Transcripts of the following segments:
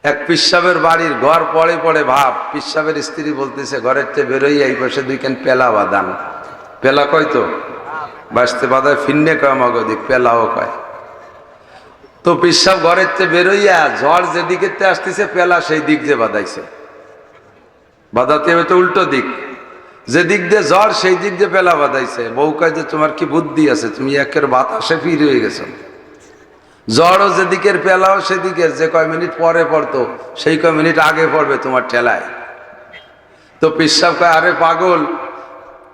এক পিসাবের বাড়ির ঘর পড়ে পড়ে ভাব, পিসাবের স্ত্রী বলতেছে ঘরের চেয়ে বেরোই এই পাশে দুইখান পেলা বাঁধান। পেলা কয় তো বাঁচতে বাঁধায় ফিন্নে কয় মগদিক পেলাও কয়। তো পিসাব ঘরের চেয়ে বেরোইয়া ঝড় যেদিকে আসতেছে পেলা সেই দিক যে বাঁধাইছে, বাঁধাতে হবে তো উল্টো দিক, যে দিক দিয়ে ঝড় সেই দিক দিয়ে পেলা বাঁধাইছে। বউ কয় যে তোমার কি বুদ্ধি আছে, তুমি একের বাতাসে ফিরে হয়ে গেছো। ঝড়ও যেদিকের পেলাও সেদিকের, যে কয় মিনিট পরে পড়তো সেই কয় মিনিট আগে পড়বে তোমার ঠেলায়। তো পিসাব কয় আরে পাগল,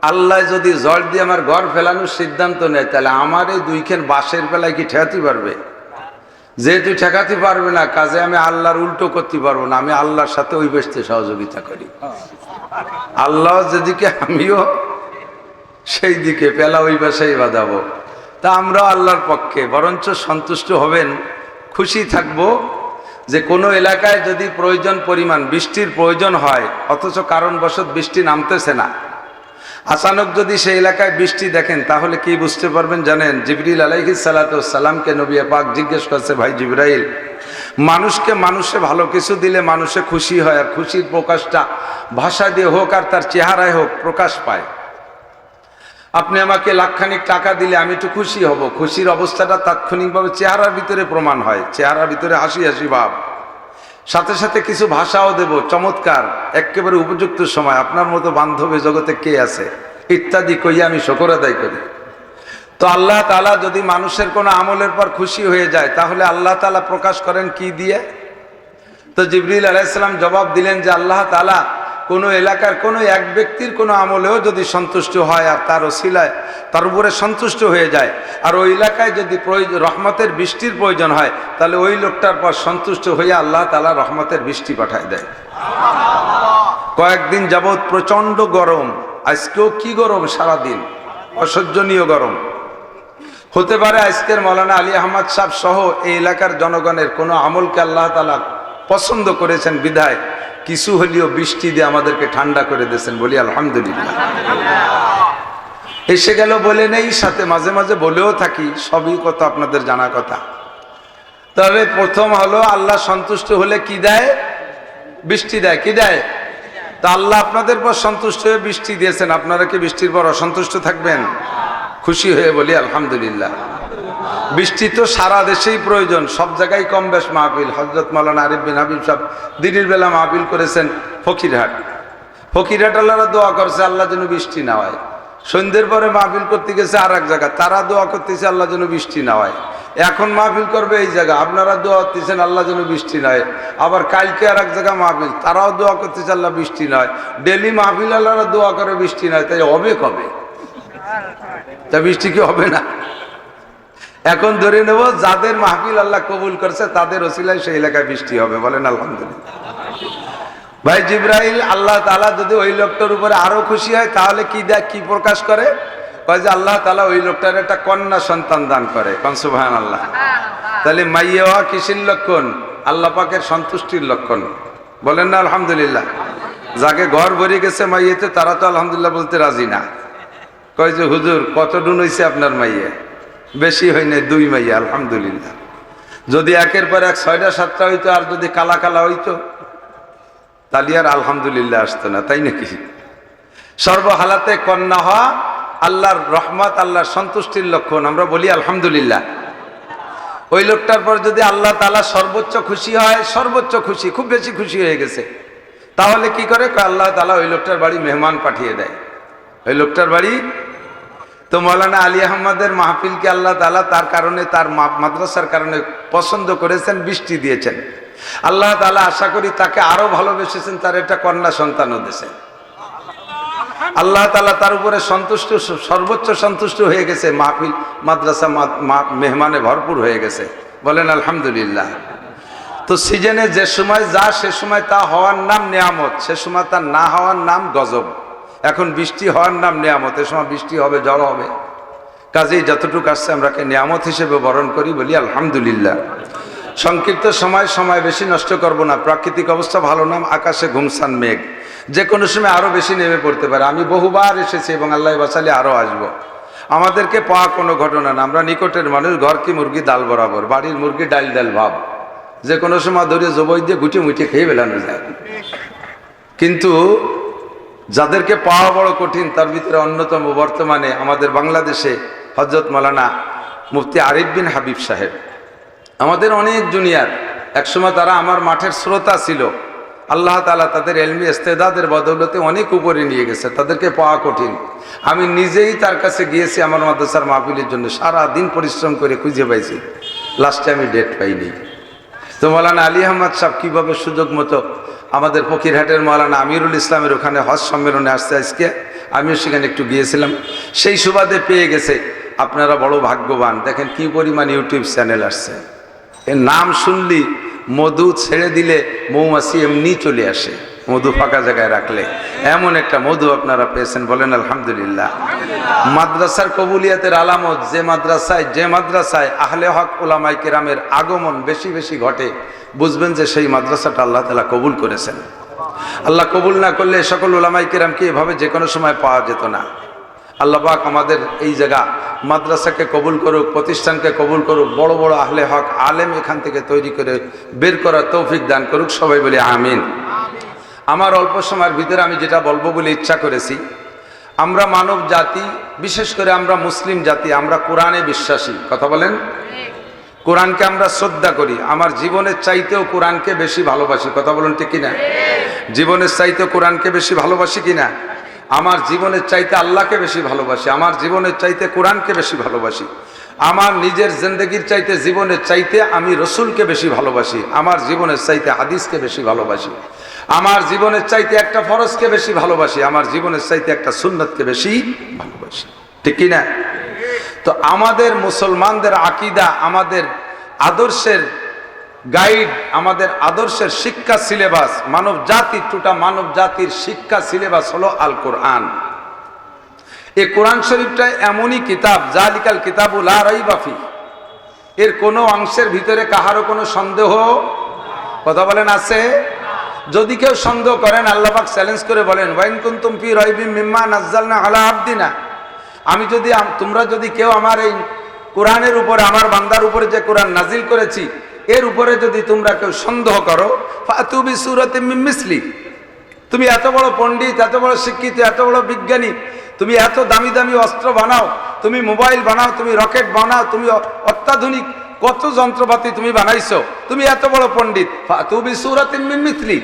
আল্লাহ যদি ঝড় দিয়ে আমার ঘর ফেলানোর সিদ্ধান্ত নেয় তাহলে আমার এই দুইখান বাঁশের পেলায় কি ঠেকাতে পারবে? যেহেতু ঠেকাতে পারবে না, কাজে আমি আল্লাহর উল্টো করতে পারবো না, আমি আল্লাহর সাথে ওই বেশতে সহযোগিতা করি। আল্লাহ যেদিকে আমিও সেই দিকে পেলা ওই বাসায় বাঁধাবো। তা আমরাও আল্লাহর পক্ষে, বরঞ্চ সন্তুষ্ট হবেন, খুশি থাকবো যে কোনো এলাকায় যদি প্রয়োজন পরিমাণ বৃষ্টির প্রয়োজন হয় অথচ কারণবশত বৃষ্টি নামতেছে না, আচানক যদি সেই এলাকায় বৃষ্টি দেখেন তাহলে কি বুঝতে পারবেন জানেন? জিবরিল আলাইহিস সালাতু ওয়াস সালামকে নবী পাক জিজ্ঞেস করছে, ভাই জিবরাইল, মানুষকে মানুষে ভালো কিছু দিলে মানুষে খুশি হয়, আর খুশির প্রকাশটা ভাষা দিয়ে হোক আর তার চেহারায় হোক প্রকাশ পায়। আপনি আমাকে লাখখানিক টাকা দিলে আমি একটু খুশি হব, খুশির অবস্থাটা তাৎক্ষণিকভাবে চেহারার ভিতরে প্রমাণ হয়, চেহারার ভিতরে হাসি হাসি ভাব। সাথে সাথে কিছু ভাষাও দেব, চমৎকার, একেবারে উপযুক্ত সময়, আপনার মতো বান্ধবী জগতে কে আছে ইত্যাদি কইয়া আমি শুকর আদায় করি। তো আল্লাহ তাআলা যদি মানুষের কোনো আমলের পর খুশি হয়ে যায় তাহলে আল্লাহ তাআলা প্রকাশ করেন কি দিয়ে? তো জিবরিল আলাইহিস সালাম জবাব দিলেন যে আল্লাহ তাআলা কোনো এলাকার কোনো এক ব্যক্তির কোনো আমলেও যদি সন্তুষ্ট হয় আর তার ওসিলায় তার উপরে সন্তুষ্ট হয়ে যায়, আর ওই এলাকায় যদি রহমতের বৃষ্টির প্রয়োজন হয় তাহলে ওই লোকটার পর সন্তুষ্ট হয়ে আল্লাহ তাআলা রহমতের বৃষ্টি পাঠায় দেয়। কয়েকদিন যাবৎ প্রচণ্ড গরম, আজকেও কি গরম, সারাদিন অসহ্যনীয় গরম। হতে পারে আজকের মৌলানা আলী আহমদ সাহেব সহ এই এলাকার জনগণের কোনো আমলকে আল্লাহ তাআলা পছন্দ করেছেন বিধায় কিছু হলেও বৃষ্টি দিয়ে আমাদেরকে ঠান্ডা করে দিয়েছেন, বলি আলহামদুলিল্লাহ। এসে গেল বলে নেই, সাথে মাঝে মাঝে বলেও থাকি, সবই কথা আপনাদের জানা কথা। তবে প্রথম হলো আল্লাহ সন্তুষ্ট হলে কি দেয়? বৃষ্টি দেয়। কি দেয়? তা আল্লাহ আপনাদের পর সন্তুষ্ট হয়ে বৃষ্টি দিয়েছেন, আপনারা কি বৃষ্টির পর অসন্তুষ্ট থাকবেন? খুশি হয়ে বলি আলহামদুলিল্লাহ। বৃষ্টি তো সারা দেশেই প্রয়োজন, সব জায়গায় কম বেশ মাহফিল। হযরত মাওলানা আরিফ বিন হাবিব সাহেব দিনের বেলা মাহফিল করেছেন ফকিরহাট। ফকিরহাট আল্লাহরা দোয়া করছে আল্লাহ যেন বৃষ্টি না হয়। সন্ধ্যের পরে মাহফিল করতে গেছে আর এক জায়গা, তারা দোয়া করতেছে আল্লাহ যেন বৃষ্টি না হয়। এখন মাহফিল করবে এই জায়গা, আপনারা দোয়া করতেছেন আল্লাহ যেন বৃষ্টি না হয়। আবার কালকে আর এক জায়গা মাহফিল, তারাও দোয়া করতেছে আল্লাহ বৃষ্টি না হয়। ডেলি মাহফিল আল্লাহরা দোয়া করে বৃষ্টি না হয়, তাই হবে কবে? তা বৃষ্টি কি হবে না? এখন ধরে নেব যাদের মাহফিল আল্লাহ কবুল করছে তাদের ওসিলায় সেই এলাকায় বৃষ্টি হবে, বলেন আলহামদুলিল্লাহ। ভাই জিবরাইল আল্লাহ তাআলা যদি ওই লোকটার উপরে আরো খুশি হয় তাহলে কি দেয়, কি প্রকাশ করে? কয় যে আল্লাহ তাআলা ওই লোকটার একটা কন্যা সন্তান দান করে। কোন সুবহানাল্লাহ। তাহলে মাইয়া হওয়া কিসের লক্ষণ? আল্লাহ পাকের সন্তুষ্টির লক্ষণ, বলেন না আলহামদুলিল্লাহ। যাকে ঘর ভরে গেছে মাইয়াতে তারা তো আলহামদুলিল্লাহ বলতে রাজি না। কয় যে হুজুর কত ডুন হইছে আপনার মাইয়া? বেশি হয় না, 2 মাইয়া আলহামদুলিল্লাহ। যদি একের পর এক 6টা 7টা হইতো আর যদি কালা কালা হইতো তাহলে আর আলহামদুলিল্লাহ আসতো না, তাই নাকি? সর্বহালাতে কন্যা হওয়া আল্লাহর রহমত, আল্লাহর সন্তুষ্টির লক্ষণ, আমরা বলি আলহামদুলিল্লাহ। ওই লোকটার পর যদি আল্লাহ তাআলা সর্বোচ্চ খুশি হয়, সর্বোচ্চ খুশি, খুব বেশি খুশি হয়ে গেছে, তাহলে কি করে? আল্লাহ তাআলা ওই লোকটার বাড়ি মেহমান পাঠিয়ে দেয়। ওই লোকটার বাড়ি তো মৌলানা আলী আহমদের মাহফিলকে আল্লাহ তাআলা তার কারণে, তার মাদ্রাসার কারণে পছন্দ করেছেন, বৃষ্টি দিয়েছেন। আল্লাহ তাআলা আশা করি তাকে আরো ভালোবেসেছেন, তার একটা কন্যা সন্তানও দিয়েছেন। আল্লাহ তাআলা তার উপরে সন্তুষ্ট, সর্বোচ্চ সন্তুষ্ট হয়ে গেছে। মাহফিল মাদ্রাসা মেহমানে ভরপুর হয়ে গেছে, বলেন আলহামদুলিল্লাহ। তো সিজনে যে সময় যা সে সময় তা হওয়ার নাম নিয়ামত, সে সময় তা না হওয়ার নাম গজব। এখন বৃষ্টি হওয়ার নাম নিয়ামত, এ সময় বৃষ্টি হবে, ঝড় হবে। কাজেই যতটুকু আসছে আমরাকে নিয়ামত হিসেবে বরণ করি, বলি আলহামদুলিল্লাহ। সংক্ষিপ্ত সময় বেশি নষ্ট করব না। প্রাকৃতিক অবস্থা ভালো নাম, আকাশে ঘুমসান মেঘ, যে কোনো সময় আরো বেশি নেমে পড়তে পারে। আমি বহুবার এসেছি এবং আল্লাহ বাঁচালে আরো আসব। আমাদেরকে পাওয়া কোনো ঘটনা না, আমরা নিকটের মানুষ। ঘর কি মুরগি ডাল বরাবর, বাড়ির মুরগি ডাল ডাল ভাব। যে কোনো সময় ধরে জবই দিয়ে গুটে মুটে খেয়ে বেলানো যায়। কিন্তু যাদেরকে পাওয়া বড় কঠিন, তার ভিতরে অন্যতম বর্তমানে আমাদের বাংলাদেশে হযরত মাওলানা মুফতি আরিফ বিন হাবিব সাহেব। আমাদের অনেক জুনিয়র, একসময় তারা আমার মাঠের শ্রোতা ছিল। আল্লাহ তাআলা তাদের ইলমি ইস্তেদাদের বদৌলতে অনেক উপরে নিয়ে গেছে, তাদেরকে পাওয়া কঠিন। আমি নিজেই তার কাছে গিয়েছি আমার মাদ্রাসার মাহফিলের জন্য, সারা দিন পরিশ্রম করে খুঁজে পাইছি, লাস্টে আমি ডেট পাইনি। তো মাওলানা আলী আহমদ সাহেব কীভাবে সুযোগ মতো আমাদের ফকিরহাটের মাওলানা আমিরুল ইসলামের ওখানে হজ সম্মেলনে আসছে আজকে, আমিও সেখানে একটু গিয়েছিলাম, সেই সুবাদে পেয়ে গেছে। আপনারা বড় ভাগ্যবান, দেখেন কি পরিমাণ ইউটিউব চ্যানেল আসছে। এর নাম শুনলি মধু ছেড়ে দিলে মৌমাছি এমনি চলে আসে, মধু ফাঁকা জায়গায় রাখলে। এমন একটা মধু আপনারা পেয়েছেন, বলেন আলহামদুলিল্লাহ। মাদ্রাসার কবুলিয়াতের আলামত, যে মাদ্রাসায় আহলে হক উলামায়ে কেরামের আগমন বেশি বেশি ঘটে, বুঝবেন যে সেই মাদ্রাসাটা আল্লাহ তাআলা কবুল করেছেন। আল্লাহ কবুল না করলে সকল উলামায়ে কেরামকে এভাবে যে কোনো সময় পাওয়া যেত না। আল্লাহ পাক আমাদের এই জায়গা মাদ্রাসাকে কবুল করুক, প্রতিষ্ঠানকে কবুল করুক, বড় বড় আহলে হক আলেম এখান থেকে তৈরি করে বের করার তৌফিক দান করুক, সবাই বলি আমিন। আমার অল্প সময়ের ভিতরে আমি যেটা বলবো বলে ইচ্ছা করেছি, আমরা মানব জাতি, বিশেষ করে আমরা মুসলিম জাতি, আমরা কোরআনে বিশ্বাসী। কথা বলেন, কোরআনকে আমরা শ্রদ্ধা করি। আমার জীবনের চাইতেও কোরআনকে বেশি ভালোবাসি। কথা বলুন ঠিক কিনা? জীবনের চাইতে কোরআনকে বেশি ভালোবাসি কিনা? আমার জীবনের চাইতে আল্লাহকে বেশি ভালোবাসি, আমার জীবনের চাইতে কোরআনকে বেশি ভালোবাসি, আমার নিজের জিন্দেগির চাইতে জীবনের চাইতে আমি রসুলকে বেশি ভালোবাসি, আমার জীবনের চাইতে হাদিসকে বেশি ভালোবাসি, আমার জীবনের চাইতে একটা ফরজকে বেশি ভালোবাসি, আমার জীবনের চাইতে একটা সুন্নতকে বেশি ভালোবাসি। ঠিক কিনা? তো আমাদের মুসলমানদের আকীদা, আমাদের আদর্শের গাইড, আমাদের আদর্শের শিক্ষা সিলেবাস, মানব জাতির মানব জাতির শিক্ষা সিলেবাস হলো আল কোরআন। এই কোরআন শরীফটা এমনই কিতাব, জালিকাল কিতাবু লা রাইবা ফি, এর কোনো অংশের ভিতরে কাহারও কোনো সন্দেহ, কথা বলেন, আছে? যদি কেউ সন্দেহ করেন, আল্লাহ পাক চ্যালেঞ্জ করে বলেন, ওয়াইন কুনতুম ফি রাইবিম মিম্মা নাযালনা আলা আবদিনা, তোমরা যদি কেউ আমার এই কোরআনের উপরে, আমার বান্দার উপরে যে কোরআন নাজিল করেছি, এর উপরে যদি তোমরা কেউ সন্দেহ করো, ফাতু বিসূরাতিম মিন মিসলি, তুমি এত বড় পণ্ডিত, এত বড় শিক্ষিত, এত বড় বিজ্ঞানী, তুমি এত দামি দামি অস্ত্র বানাও, তুমি মোবাইল বানাও, তুমি রকেট বানাও, তুমি অত্যাধুনিক কত যন্ত্রপাতি তুমি বানাইছো, তুমি এত বড় পণ্ডিত, ফাতু বিসূরাতিম মিন মিসলি,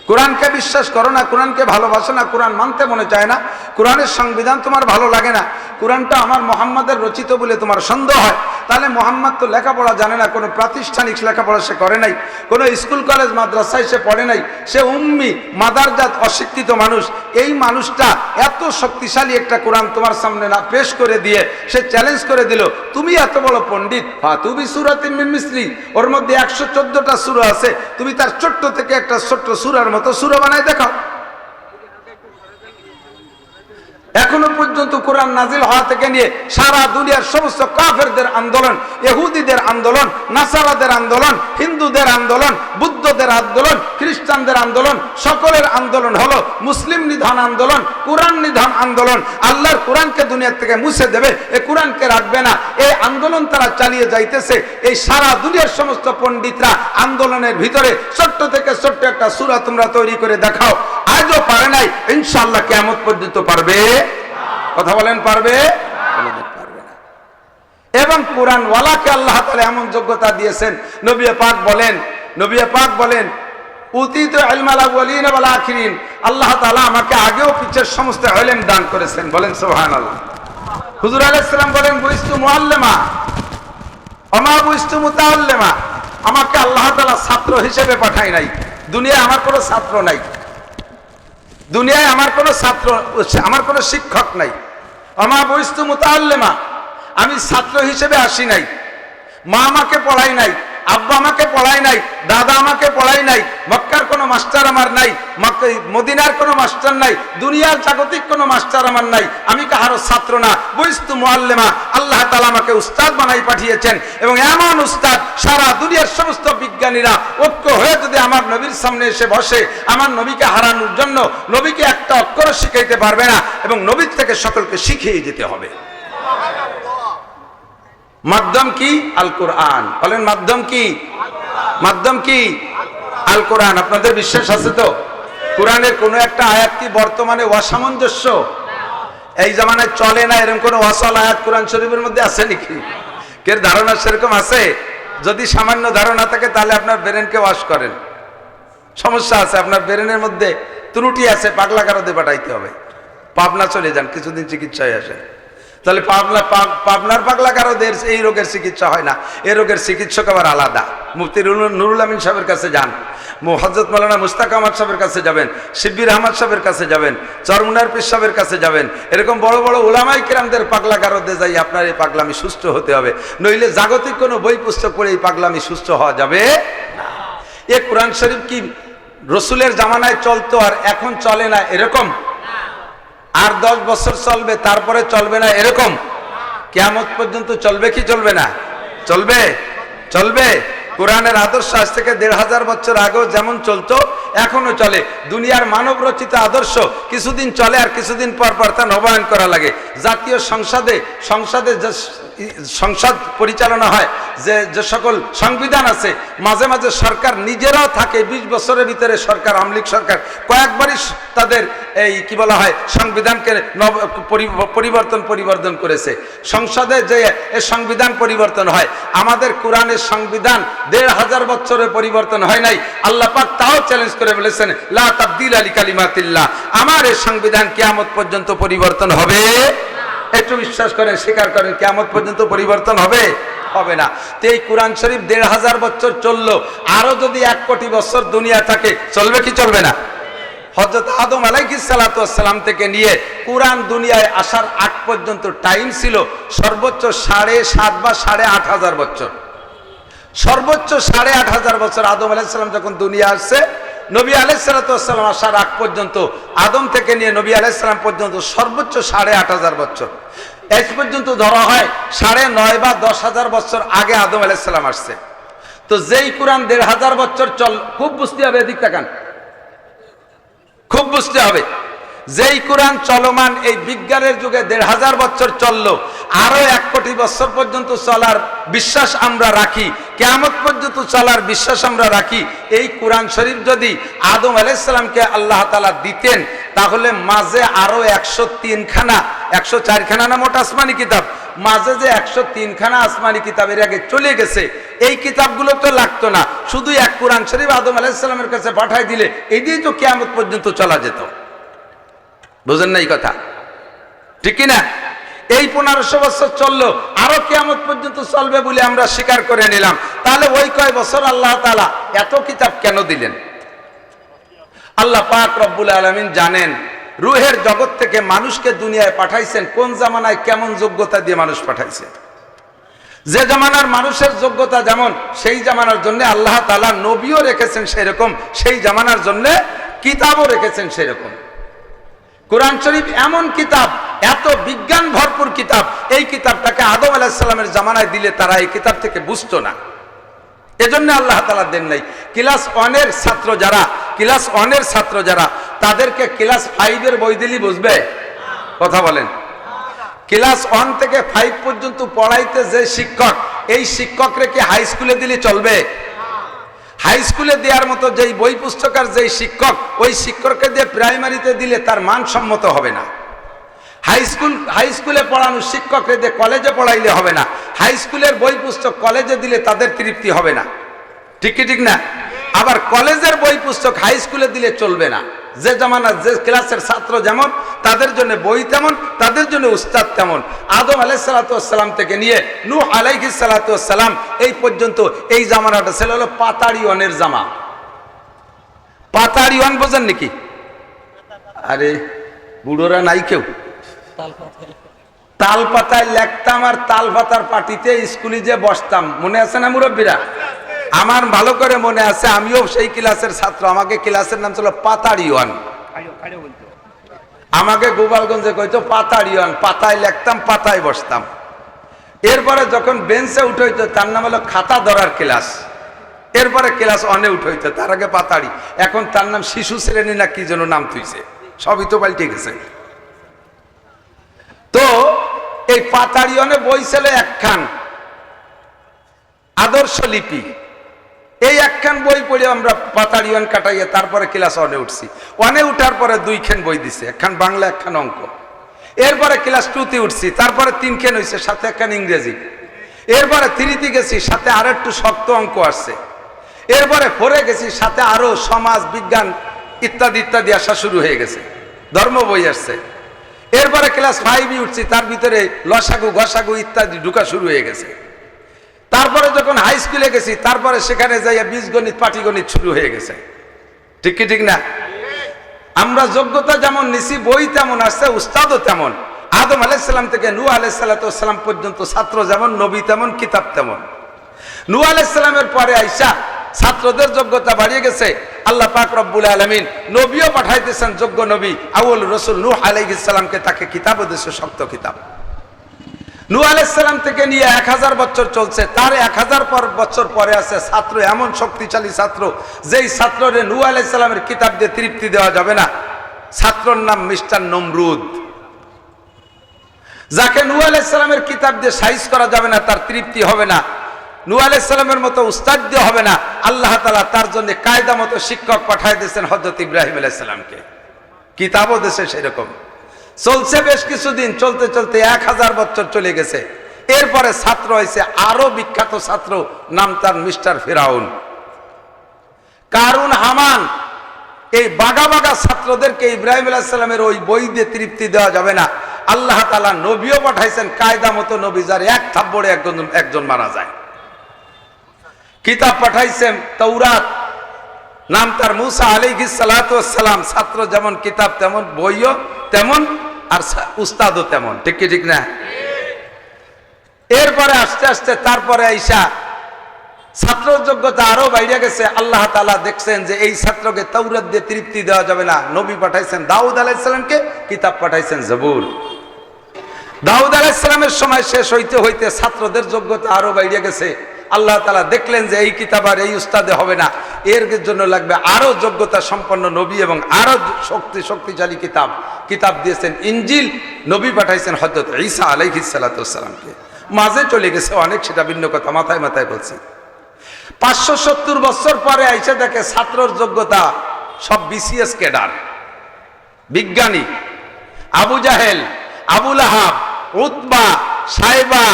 কোরআনকে বিশ্বাস করো না, কোরআনকে ভালোবাসো না, কোরআন মানতে মনে চায় না, কোরআনের সংবিধান তোমার ভালো লাগে না, কোরআনটা আমার মুহাম্মাদের রচিত বলে তোমার সন্দেহ হয়, তাহলে মুহাম্মদ তো লেখাপড়া জানে না, কোনো প্রাতিষ্ঠানিক লেখাপড়া সে করে নাই, কোনো স্কুল কলেজ মাদ্রাসায় সে পড়ে নাই, সে উম্মি মাদারজাত অশিক্ষিত মানুষ। এই মানুষটা এত শক্তিশালী একটা কোরআন তোমার সামনে না পেশ করে দিয়ে সে চ্যালেঞ্জ করে দিল, তুমি এত বড় পণ্ডিত, ফাতু বিসূরাতিম মিন মিসলি, ওর মধ্যে 114টা সূরা আছে, তুমি তার ছোট্ট থেকে একটা ছোট্ট সূরার মতো সূরা বানাই দেখাও। এখনো পর্যন্ত কোরআন নাজিল হওয়া থেকে নিয়ে সারা দুনিয়ার সমস্ত কাফেরদের আন্দোলন, ইহুদিদের আন্দোলন, নাসারাদের আন্দোলন, হিন্দুদের আন্দোলন, বুদ্ধদের আন্দোলন, খ্রিস্টানদের আন্দোলন, সকলের আন্দোলন হলো মুসলিম নিধন আন্দোলন, কোরআন নিধন আন্দোলন। আল্লাহর কোরআনকে দুনিয়া থেকে মুছে দেবে, এই কোরআনকে রাখবে না, এই আন্দোলন তারা চালিয়ে যাইতেছে। এই সারা দুনিয়ার সমস্ত পণ্ডিতরা আন্দোলনের ভিতরে ছোট্ট থেকে ছোট্ট একটা সূরা তোমরা তৈরি করে দেখাও, আজও পারে নাই, ইনশাআল্লাহ কিয়ামত পর্যন্ত পারবে? কথা বলেন, পারবে? পারবে না। এবং কোরআন ওয়ালাকে আল্লাহ তাআলা এমন যোগ্যতা দিয়েছেন, নবী পাক বলেন উতিতু ইলমাল আউয়ালিন ওয়াল আখিরিন, আল্লাহ তাআলা আমাকে আগেও পিছের সমস্ত ইলম দান করেছেন, বলেন সুবহানাল্লাহ। হুজুর আলাইহিস সালাম বলেন বুইস্তু মুআল্লিমা ওয়া মা বুইস্তু মুতাআল্লিমা, আমাকে আল্লাহ তাআলা ছাত্র হিসেবে পাঠায় নাই, দুনিয়ায় আমার কোনো ছাত্র নাই, দুনিয়ায় আমার কোনো ছাত্র, আমার কোনো শিক্ষক নাই। আমা বইস্তু মুতাআল্লিমা, আমি ছাত্র হিসেবে আসি নাই, মা আমাকে পড়াই নাই, আব্বা আমাকে পড়াই নাই, দাদা আমাকে পড়াই নাই, মক্কার কোনো মাস্টার আমার নাই, মদিনার কোনো মাস্টার নাই, দুনিয়ার জাগতিক কোনো মাস্টার আমার নাই, আমি কাহারো ছাত্র না। বইস্তু মুআল্লিমা, আল্লাহ তাআলা আমাকে উস্তাদ বানাই পাঠিয়েছেন, এবং এমন উস্তাদ সারা দুনিয়ার সমস্ত বিজ্ঞানীরা ঐক্য হয়ে যদি আমার নবীর সামনে এসে বসে, আমার নবীকে হারানোর জন্য নবীকে একটা অক্ষর শিখাইতে পারবে না, এবং নবীর থেকে সকলকে শিখিয়ে যেতে হবে। মাধ্যম কি? আল কোরআন। বলেন মাধ্যম কি? মাধ্যম কি আল কোরআন। আপনাদের বিশ্বাস আছে তো? কোরআনের কোন একটা আয়াত কি বর্তমানে অসামঞ্জস্য এই জামানায় চলে না, এরকম কোন অসল আয়াত কোরআন শরীফের মধ্যে আছে নাকি? এর ধারণা সেরকম আছে? যদি সামান্য ধারণা থাকে তাহলে আপনার ব্রেনকে ওয়াশ করেন, সমস্যা আছে, আপনার ব্রেনের মধ্যে ত্রুটি আছে, পাগলা কারদে পাঠাইতে হবে। পাবনা চলে যান, কিছুদিন চিকিৎসায় আসেন, তাহলে পাবনার পাগলা কারদের এই রোগের চিকিৎসা হয় না, এই রোগের চিকিৎসক আবার আলাদা। মুফতি নুরুল আমিন সাহেবের কাছে যান, হযরত মাওলানা মুশতাক আহমদ সাহেবের কাছে যাবেন, শিব্বির আহমদ সাহেবের কাছে যাবেন, চরমুনার পীর সাহেবের কাছে যাবেন, এরকম বড় বড় উলামায়ে কিরামদের পাগলা কারদে যাই আপনার এই পাগলামি সুস্থ হতে হবে, নইলে জাগতিক কোনো বই পুস্তক পড়ে এই পাগলামি সুস্থ হওয়া যাবে না। এ কোরআন শরীফ কি রসুলের জামানায় চলতো আর এখন চলে না এরকম? আর 10 বছর চলবে, তারপরে চলবে না এরকম? কিয়ামত পর্যন্ত চলবে কি চলবে না? চলবে, চলবে। কোরআনের আদর্শ আজ থেকে 1500 বছর আগেও যেমন চলতো এখনো চলে। দুনিয়ার মানব রচিত আদর্শ কিছুদিন চলে আর কিছুদিন পর পর তা নবায়ন করা লাগে। জাতীয় সংসদে যে সংসদ পরিচালনা হয়, যে সকল সংবিধান আছে, মাঝে মাঝে সরকার নিজেরাও থাকে, 20 বছরের ভিতরে সরকার, আওয়ামী লীগ সরকার কয়েকবারই তাদের এই কি বলা হয় সংবিধানকে পরিবর্তন করেছে। সংসদে যে সংবিধান পরিবর্তন হয়, আমাদের কোরআনের সংবিধান 1500 বছরে পরিবর্তন হয় নাই। আল্লাহ পাক তাও চ্যালেঞ্জ করে বলেছেন, লা তাবদীলা লিকালিমাতিল্লাহ, আমার এই সংবিধান কিয়ামত পর্যন্ত পরিবর্তন হবে। একটু বিশ্বাস করেন, স্বীকার করেন, কিয়ামত পর্যন্ত পরিবর্তন হবে? হবে না। তো এই কোরআন শরীফ 1500 বছর চললো, আরো যদি 1 কোটি বছর দুনিয়া থাকে চলবে কি চলবে না? হযরত আদম আলাইহিস সালাতু ওয়াস সালাম থেকে নিয়ে কোরআন দুনিয়ায় আসার আগ পর্যন্ত টাইম ছিল সর্বোচ্চ 7.5 বা 8.5 বছর। সর্বোচ্চ 8.5 বছর আদম আলাইহিস সালাম যখন দুনিয়া আসছে, নবী আলাইহিস সালাতু ওয়াস সালাম আসার আগ পর্যন্ত, আদম থেকে নিয়ে নবী আলাইহিস সালাম পর্যন্ত সর্বোচ্চ 8.5 বছর। এই পর্যন্ত ধরা হয় 9.5 বা 10,000 বছর আগে আদম আলাইহিস সালাম আসছে। তো যেই কোরআন 1500 বছর খুব বুঝতে হবে, এদিক তাকান, খুব বুঝতে হবে, যেই কোরআন চলমান এই বিজ্ঞানের যুগে 1500 বছর চললো, আরো 1 কোটি বছর পর্যন্ত চলার বিশ্বাস আমরা রাখি, কিয়ামত পর্যন্ত চলার বিশ্বাস আমরা রাখি। এই কোরআন শরীফ যদি আদম আলাইহিস সালামকে আল্লাহ তাআলা দিতেন, তাহলে মাঝে আরো 103 খানা, 104 খানা না মোট আসমানি কিতাব, মাঝে যে 103 খানা আসমানি কিতাবের আগে চলে গেছে, এই কিতাবগুলো তো লাগতো না, শুধু এক কোরআন শরীফ আদম আলাইহিস সালামের কাছে পাঠাই দিলে এই দিয়ে তো কিয়ামত পর্যন্ত চলা যেত। বুঝেন না এই কথা? ঠিক কি না? এই 1500 বছর চললো, আরো কিয়ামত পর্যন্ত চলবে বলে আমরা স্বীকার করে নিলাম। তাহলে ওই কয় বছর আল্লাহ তাআলা এত কিতাব কেন দিলেন? আল্লাহ পাক রব্বুল আলামিন জানেন রূহের জগৎ থেকে মানুষকে দুনিয়ায় পাঠাইছেন কোন জামানায় কেমন যোগ্যতা দিয়ে মানুষ পাঠাইছেন। যে জামানার মানুষের যোগ্যতা যেমন, সেই জামানার জন্য আল্লাহ তাআলা নবীও রেখেছেন সেরকম, সেই জামানার জন্য কিতাবও রেখেছেন সেরকম। কোরআন শরীফ এমন কিতাব, এত বিজ্ঞান ভরপুর কিতাব, এই কিতাবটাকে আদম আলাইহিস সালামের জামানায় দিলে তারা এই কিতাব থেকে বুঝতো না, এজন্য আল্লাহ তাআলা দেন নাই। ক্লাস 1-এর ছাত্র যারা, তাদেরকে ক্লাস 5-এর বই দিলেই বুঝবে? কথা বলেন। ক্লাস 1 থেকে 5 পর্যন্ত পড়াইতে যে শিক্ষক, এই শিক্ষক রেখে হাই স্কুলে দিলে চলবে? হাই স্কুলে দেওয়ার মতো যেই বই পুস্তকের যেই শিক্ষক, ওই শিক্ষককে দিয়ে প্রাইমারিতে দিলে তার মানসম্মত হবে না। হাই স্কুলে পড়ানো শিক্ষককে দিয়ে কলেজে পড়াইলে হবে না। হাই স্কুলের বই পুস্তক কলেজে দিলে তাদের তৃপ্তি হবে না, ঠিক কি ঠিক না? আবার কলেজের বই পুস্তক হাই স্কুলে দিলে চলবে না। যে জামানার যে ক্লাসের ছাত্র যেমন, তাদের জন্য বই তেমন, তাদের জন্য উস্তাদ তেমন। আদম আলাইহিস সালাতু ওয়াস সালাম থেকে নিয়ে নূহ আলাইহিস সালাতু ওয়াস সালাম এই পর্যন্ত এই জামানাটা ছিল হলো পাতাড়িওয়ানের জামা। পাতাড়িওয়ান বোঝেন নাকি? আরে বুড়োরা নাই কেউ? তাল পাতায় লেখতাম আর তাল পাতার পাটিতে স্কুলে যে বসতাম, মনে আছে না মুরব্বীরা? আমার ভালো করে মনে আছে, আমিও সেই ক্লাসের ছাত্র। আমাকে ক্লাসের নাম ছিল পাতাড়িওয়ান। আমাকে গোপালগঞ্জে কইতো পাতাড়িওয়ান। পাতায় লিখতাম, পাতায় বসতাম। এরপরে যখন বেঞ্চে উঠে হইতো তার নাম হলো খাতা ধরার ক্লাস। এরপরে ক্লাস 1-এ উঠে হইতো, তার আগে পাতাড়ি। এখন তার নাম শিশু শ্রেণী না কি যেন নাম থুইছে, সবই তো পাল্টে গেছে। তো এই পাতাড়িওয়ানে বই ছিল একখান, আদর্শ লিপি। এই একখান বই পড়ে আমরা পাতাড়ি ওয়ান কাটাইয়া তারপরে ক্লাস ওয়ানে উঠছি। ওয়ানে উঠার পরে 2 খান বই দিছে, একখান বাংলা একখান অঙ্ক। এরপরে ক্লাস 2তে উঠছি, তারপরে 3 খান হয়েছে, সাথে একখান ইংরেজি। এরপরে 3তে গেছি, সাথে আর একটু শক্ত অঙ্ক আসছে। এরপরে 4-এ গেছি, সাথে আরো সমাজ বিজ্ঞান ইত্যাদি ইত্যাদি আসা শুরু হয়ে গেছে, ধর্ম বই আসছে। এরপরে ক্লাস 5-এ উঠছি, তার ভিতরে লসাগু গসাগু ইত্যাদি ঢুকা শুরু হয়ে গেছে। তারপরে যখন হাই স্কুলে গেছি, তারপরে সেখানে যাইয়া বীজগণিত পাটিগণিত শুরু হয়ে গেছে। ঠিক কি ঠিক না? আমরা যোগ্যতা যেমন নিছি, বই তেমন আসছে, উস্তাদও তেমন। আদম আলাইহিস সালাম থেকে নূহ আলাইহিস সালাম পর্যন্ত ছাত্র যেমন, নবী তেমন, কিতাব তেমন। নূহ আলাইহিস সালামের পরে আইসা ছাত্রদের যোগ্যতা বাড়িয়ে গেছে। আল্লাহ পাক রব্বুল আলামিন নবীও পাঠাইতেছেন, যোগ্য নবী আউয়াল রাসূল নূহ আলাইহিস সালামকে, তাকে কিতাবও দিয়েছে, শক্ত কিতাব। নূহ আলাইহিস সালাম থেকে নিয়ে 1000 বছর চলছে, তার 1000 বছর পরে আছে ছাত্র, এমন শক্তিশালী ছাত্র যেই ছাত্ররে নূহ আলাইহিস সালামের কিতাব দিয়ে তৃপ্তি দেওয়া যাবে না। ছাত্রর নাম মিস্টার নমরুদ, যাকে নূহ আলাইহিস সালামের কিতাব দিয়ে সাইজ করা যাবে না, তার তৃপ্তি হবে না। নূহ আলাইহিস সালামের মতো উস্তাদ দিয়ে হবে না। আল্লাহ তাআলা তার জন্য কায়দা মতো শিক্ষক পাঠায় দিয়েছেন হযরত ইব্রাহিম আলাইহিস সালামকে, কিতাবও দিয়েছে সেরকম। চলছে বেশ কিছুদিন, চলতে চলতে 1000 বছর চলে গেছে। এরপরে ছাত্র হয়েছে আরো বিখ্যাত ছাত্র, নাম তার মিস্টার ফিরাউন, কারুন, হামান। এই বাগা বাগা ছাত্রদেরকে ইব্রাহিম আলাইহিস সালামের ওই বই দিয়ে তৃপ্তি দেওয়া যাবে না। আল্লাহ তাআলা নবীও পাঠাইছেন, কায়দা মতো নবী, যার এক থাপ্পড়ে একজন মারা যায়। কিতাব পাঠাইছেন তাওরাত, নাম তার মুসা আলাইহিস সালাতু ওয়াস সালাম। ছাত্র যেমন, কিতাব তেমন, বইও তেমন, আর উস্তাদও তেমন। ঠিক কি ঠিক না? এরপরে আস্তে আস্তে তারপরে আইসা ছাত্র যোগ্যতা আরো বাইরে গেছে। আল্লাহ তাআলা দেখছেন যে এই ছাত্রকে তাওরাত দিয়ে তৃপ্তি দেওয়া যাবে না। নবী পাঠাইছেন দাউদ আলাইহিস সালামকে, কিতাব পাঠাইছেন জবুর। দাউদ আলাইহিস সালামের সময় শেষ হইতে হইতে ছাত্রদের যোগ্যতা আরো বাইরে গেছে। আল্লাহ তাআলা দেখলেন যে এই কিতাব আর এই উস্তাদে হবে না, এর জন্য লাগবে আরো যোগ্যতা সম্পন্ন নবী এবং আরো শক্তিশালী কিতাব দিয়েছেন ইনজিল। নবী পাঠাইছেন হযরত ঈসা আলাইহিস সালাতু ওয়াস সালামকে। মাঝে চলে গেছে অনেক, সেটা ভিন্ন কথা, মাথায় মাথায় বলছি। 570 বছর পরে আইসা দেখে ছাত্রর যোগ্যতা সব বিসিএস ক্যাডার, বিজ্ঞানী। আবু জাহেল, আবু লাহাব, উতবা, সাইবা,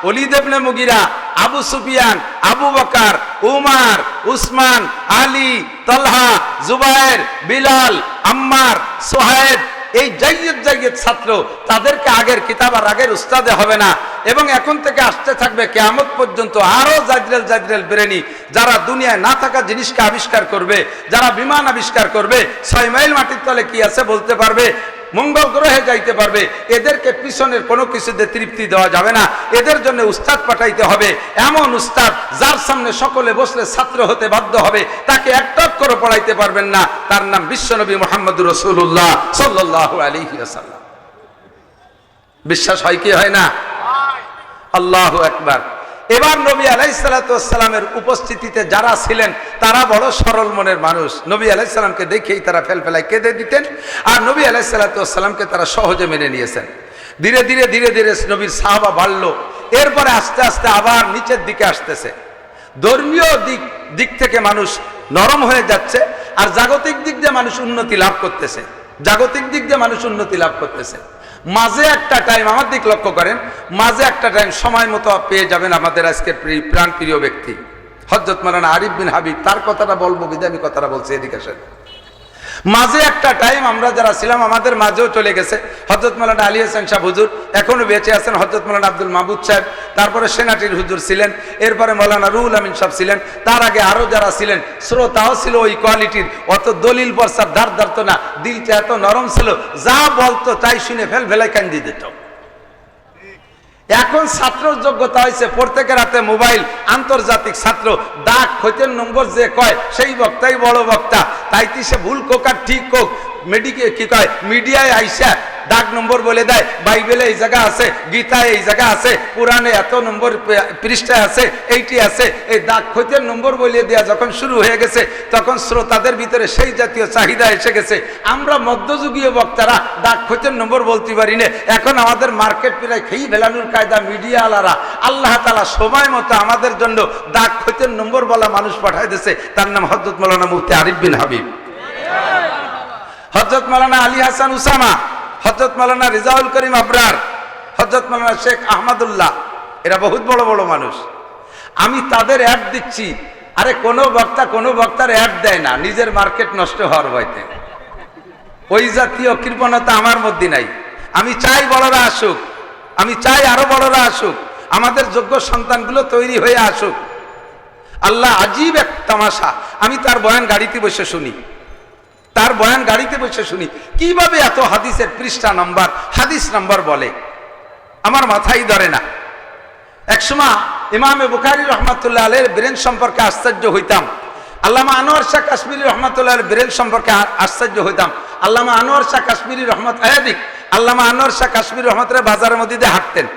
ওলীদ ইবনে মুগিরা, আবু সুফিয়ান, আবু বকর, উমর, উসমান, আলী, তালহা, জুবায়ের, বিলাল, আম্মার, সুহাইব, এই জাইয়দ ছাত্র, তাদেরকে আগের কিতাব আর আগের উস্তাদে হবে না। এবং এখন থেকে আসতে থাকবে কিয়ামত পর্যন্ত আরো জাজরেল বেরেনি, যারা দুনিয়ায় না থাকা জিনিসকে আবিষ্কার করবে, যারা বিমান আবিষ্কার করবে, 6 মাইল মাটির তলে কি আছে বলতে পারবে, মঙ্গল গ্রহে যাইতে পারবে। এদেরকে পিছনের কোনো কিছুতে তৃপ্তি দেওয়া যাবে না, এদের জন্য উস্তাদ পাঠাইতে হবে। এমন উস্তাদ যার সামনে সকলে বসলে ছাত্র হতে বাধ্য হবে, তাকে একটা অক্ষরও পড়াইতে পারবেন না। তার নাম বিশ্বনবী মুহাম্মদুর রাসূলুল্লাহ সাল্লাল্লাহু আলাইহি ওয়াসাল্লাম। বিশ্বাস হয় কি হয় না? আল্লাহু আকবার। এবার নবী আলাইহিস সালাতু ওয়াস সালামের উপস্থিতিতে যারা ছিলেন তারা বড় সরল মনের মানুষ। নবী আলাইহিস সালামকে দেখেই তারা ফেলফেলায় কেঁদে দিতেন, আর নবী আলাইহিস সালাতু ওয়াস সালামকে তারা সহজে মেনে নিয়েছেন। ধীরে ধীরে নবীর সাহাবা বাড়লো। এরপরে আস্তে আস্তে আবার নিচের দিকে আসতেছে। ধর্মীয় দিক থেকে মানুষ নরম হয়ে যাচ্ছে, আর জাগতিক দিক দিয়ে মানুষ উন্নতি লাভ করতেছে। মাঝে একটা টাইম, আমার দিক লক্ষ্য করেন, মাঝে একটা টাইম সময় মতো পেয়ে যাবেন আমাদের আজকের প্রাণ প্রিয় ব্যক্তি হযরত মাওলানা আরিফ বিন হাবিব। তার কথাটা বলবো বিধায় আমি কথাটা বলছি, এদিকে আসেন। মাঝে একটা টাইম আমরা যারা ছিলাম, আমাদের মাঝেও চলে গেছে হযরত মাওলানা আলী হোসেন সাহেব হুজুর, এখনো বেঁচে আছেন। হযরত মাওলানা আব্দুল মাহমুদ সাহেব, তারপরে সেনাটির হুজুর ছিলেন, এরপরে মাওলানা রুহুল আমিন সাহেব ছিলেন। তার আগে আরো যারা ছিলেন, শ্রোতাও ছিল ওই কোয়ালিটির, অত দলিল বর্ষার ধার ধারতো না, দিলটা এত নরম ছিল, যা বলতো তাই শুনে ফেলায় কান্দি দিত। এখন ছাত্রর যোগ্যতা হয়েছে প্রত্যেকের হাতে মোবাইল, আন্তর্জাতিক ছাত্র, ডাক হইতে নম্বর যে কয় সেই বক্তাই বড় বক্তা। তাইতে সে ভুল কোক আর ঠিক কোক, মেডিকেল কি কয় মিডিয়ায় আইসা ডাক নম্বর বলে দেয়, বাইবেলে এই জায়গা আছে, গীতায় এই জায়গা আছে, পুরাণে এত নম্বর পৃষ্ঠায় আছে, এইটি আছে। এই ডাক খৈতের নম্বর বলিয়ে দেওয়া যখন শুরু হয়ে গেছে তখন শ্রোতাদের ভিতরে সেই জাতীয় চাহিদা এসে গেছে। আমরা মধ্যযুগীয় বক্তারা ডাক খৈতের নম্বর বলতে পারি না, এখন আমাদের মার্কেট প্রায় খেয়ে ভেলানোর কায়দা মিডিয়া আলারা। আল্লাহ তাআলা সময় মতো আমাদের জন্য ডাক খৈতের নম্বর বলা মানুষ পাঠায় দিয়েছে, তার নাম হযরত মাওলানা মুফতি আরিফ বিন হাবিব, হযরত মাওলানা আলী হাসান উসামা, হযরত মাওলানা রিজাউল করিম আবরার, হযরত মাওলানা শেখ আহমদুল্লাহ। এরা বহুত বড় বড় মানুষ। আমি তাদের অ্যাড দিচ্ছি, আরে কোনো বক্তার অ্যাড দেয় না নিজের মার্কেট নষ্ট হওয়ার ভয়তে। ওই জাতীয় কৃপণতা আমার মধ্যে নাই। আমি চাই বড়রা আসুক, আমি চাই আরো বড়রা আসুক, আমাদের যোগ্য সন্তানগুলো তৈরি হয়ে আসুক। আল্লাহ আজীব এক তামাশা। আমি তার বয়ান গাড়িতে বসে শুনি, তার বয়ান গাড়িতে বসে শুনি কিভাবে এত হাদিসের পৃষ্ঠা নাম্বার হাদিস নাম্বার বলে, আমার মাথায় ধরে না। একসময় ইমামে বুখারী রহমাতুল্লাহ আলাইহির ব্রেন সম্পর্কে আশ্চর্য হইতাম, আল্লামা আনোয়ার শাহ কাশ্মীরি রহমাতুল্লাহ আলাইহির ব্রেন সম্পর্কে আশ্চর্য হইতাম। আল্লামা আনোয়ার শাহ কাশ্মীরি আল্লামা আনোয়ার শাহ কাশ্মীরি রহমাতুল্লাহ বাজারের মধ্যে দিয়ে হাঁটতেন।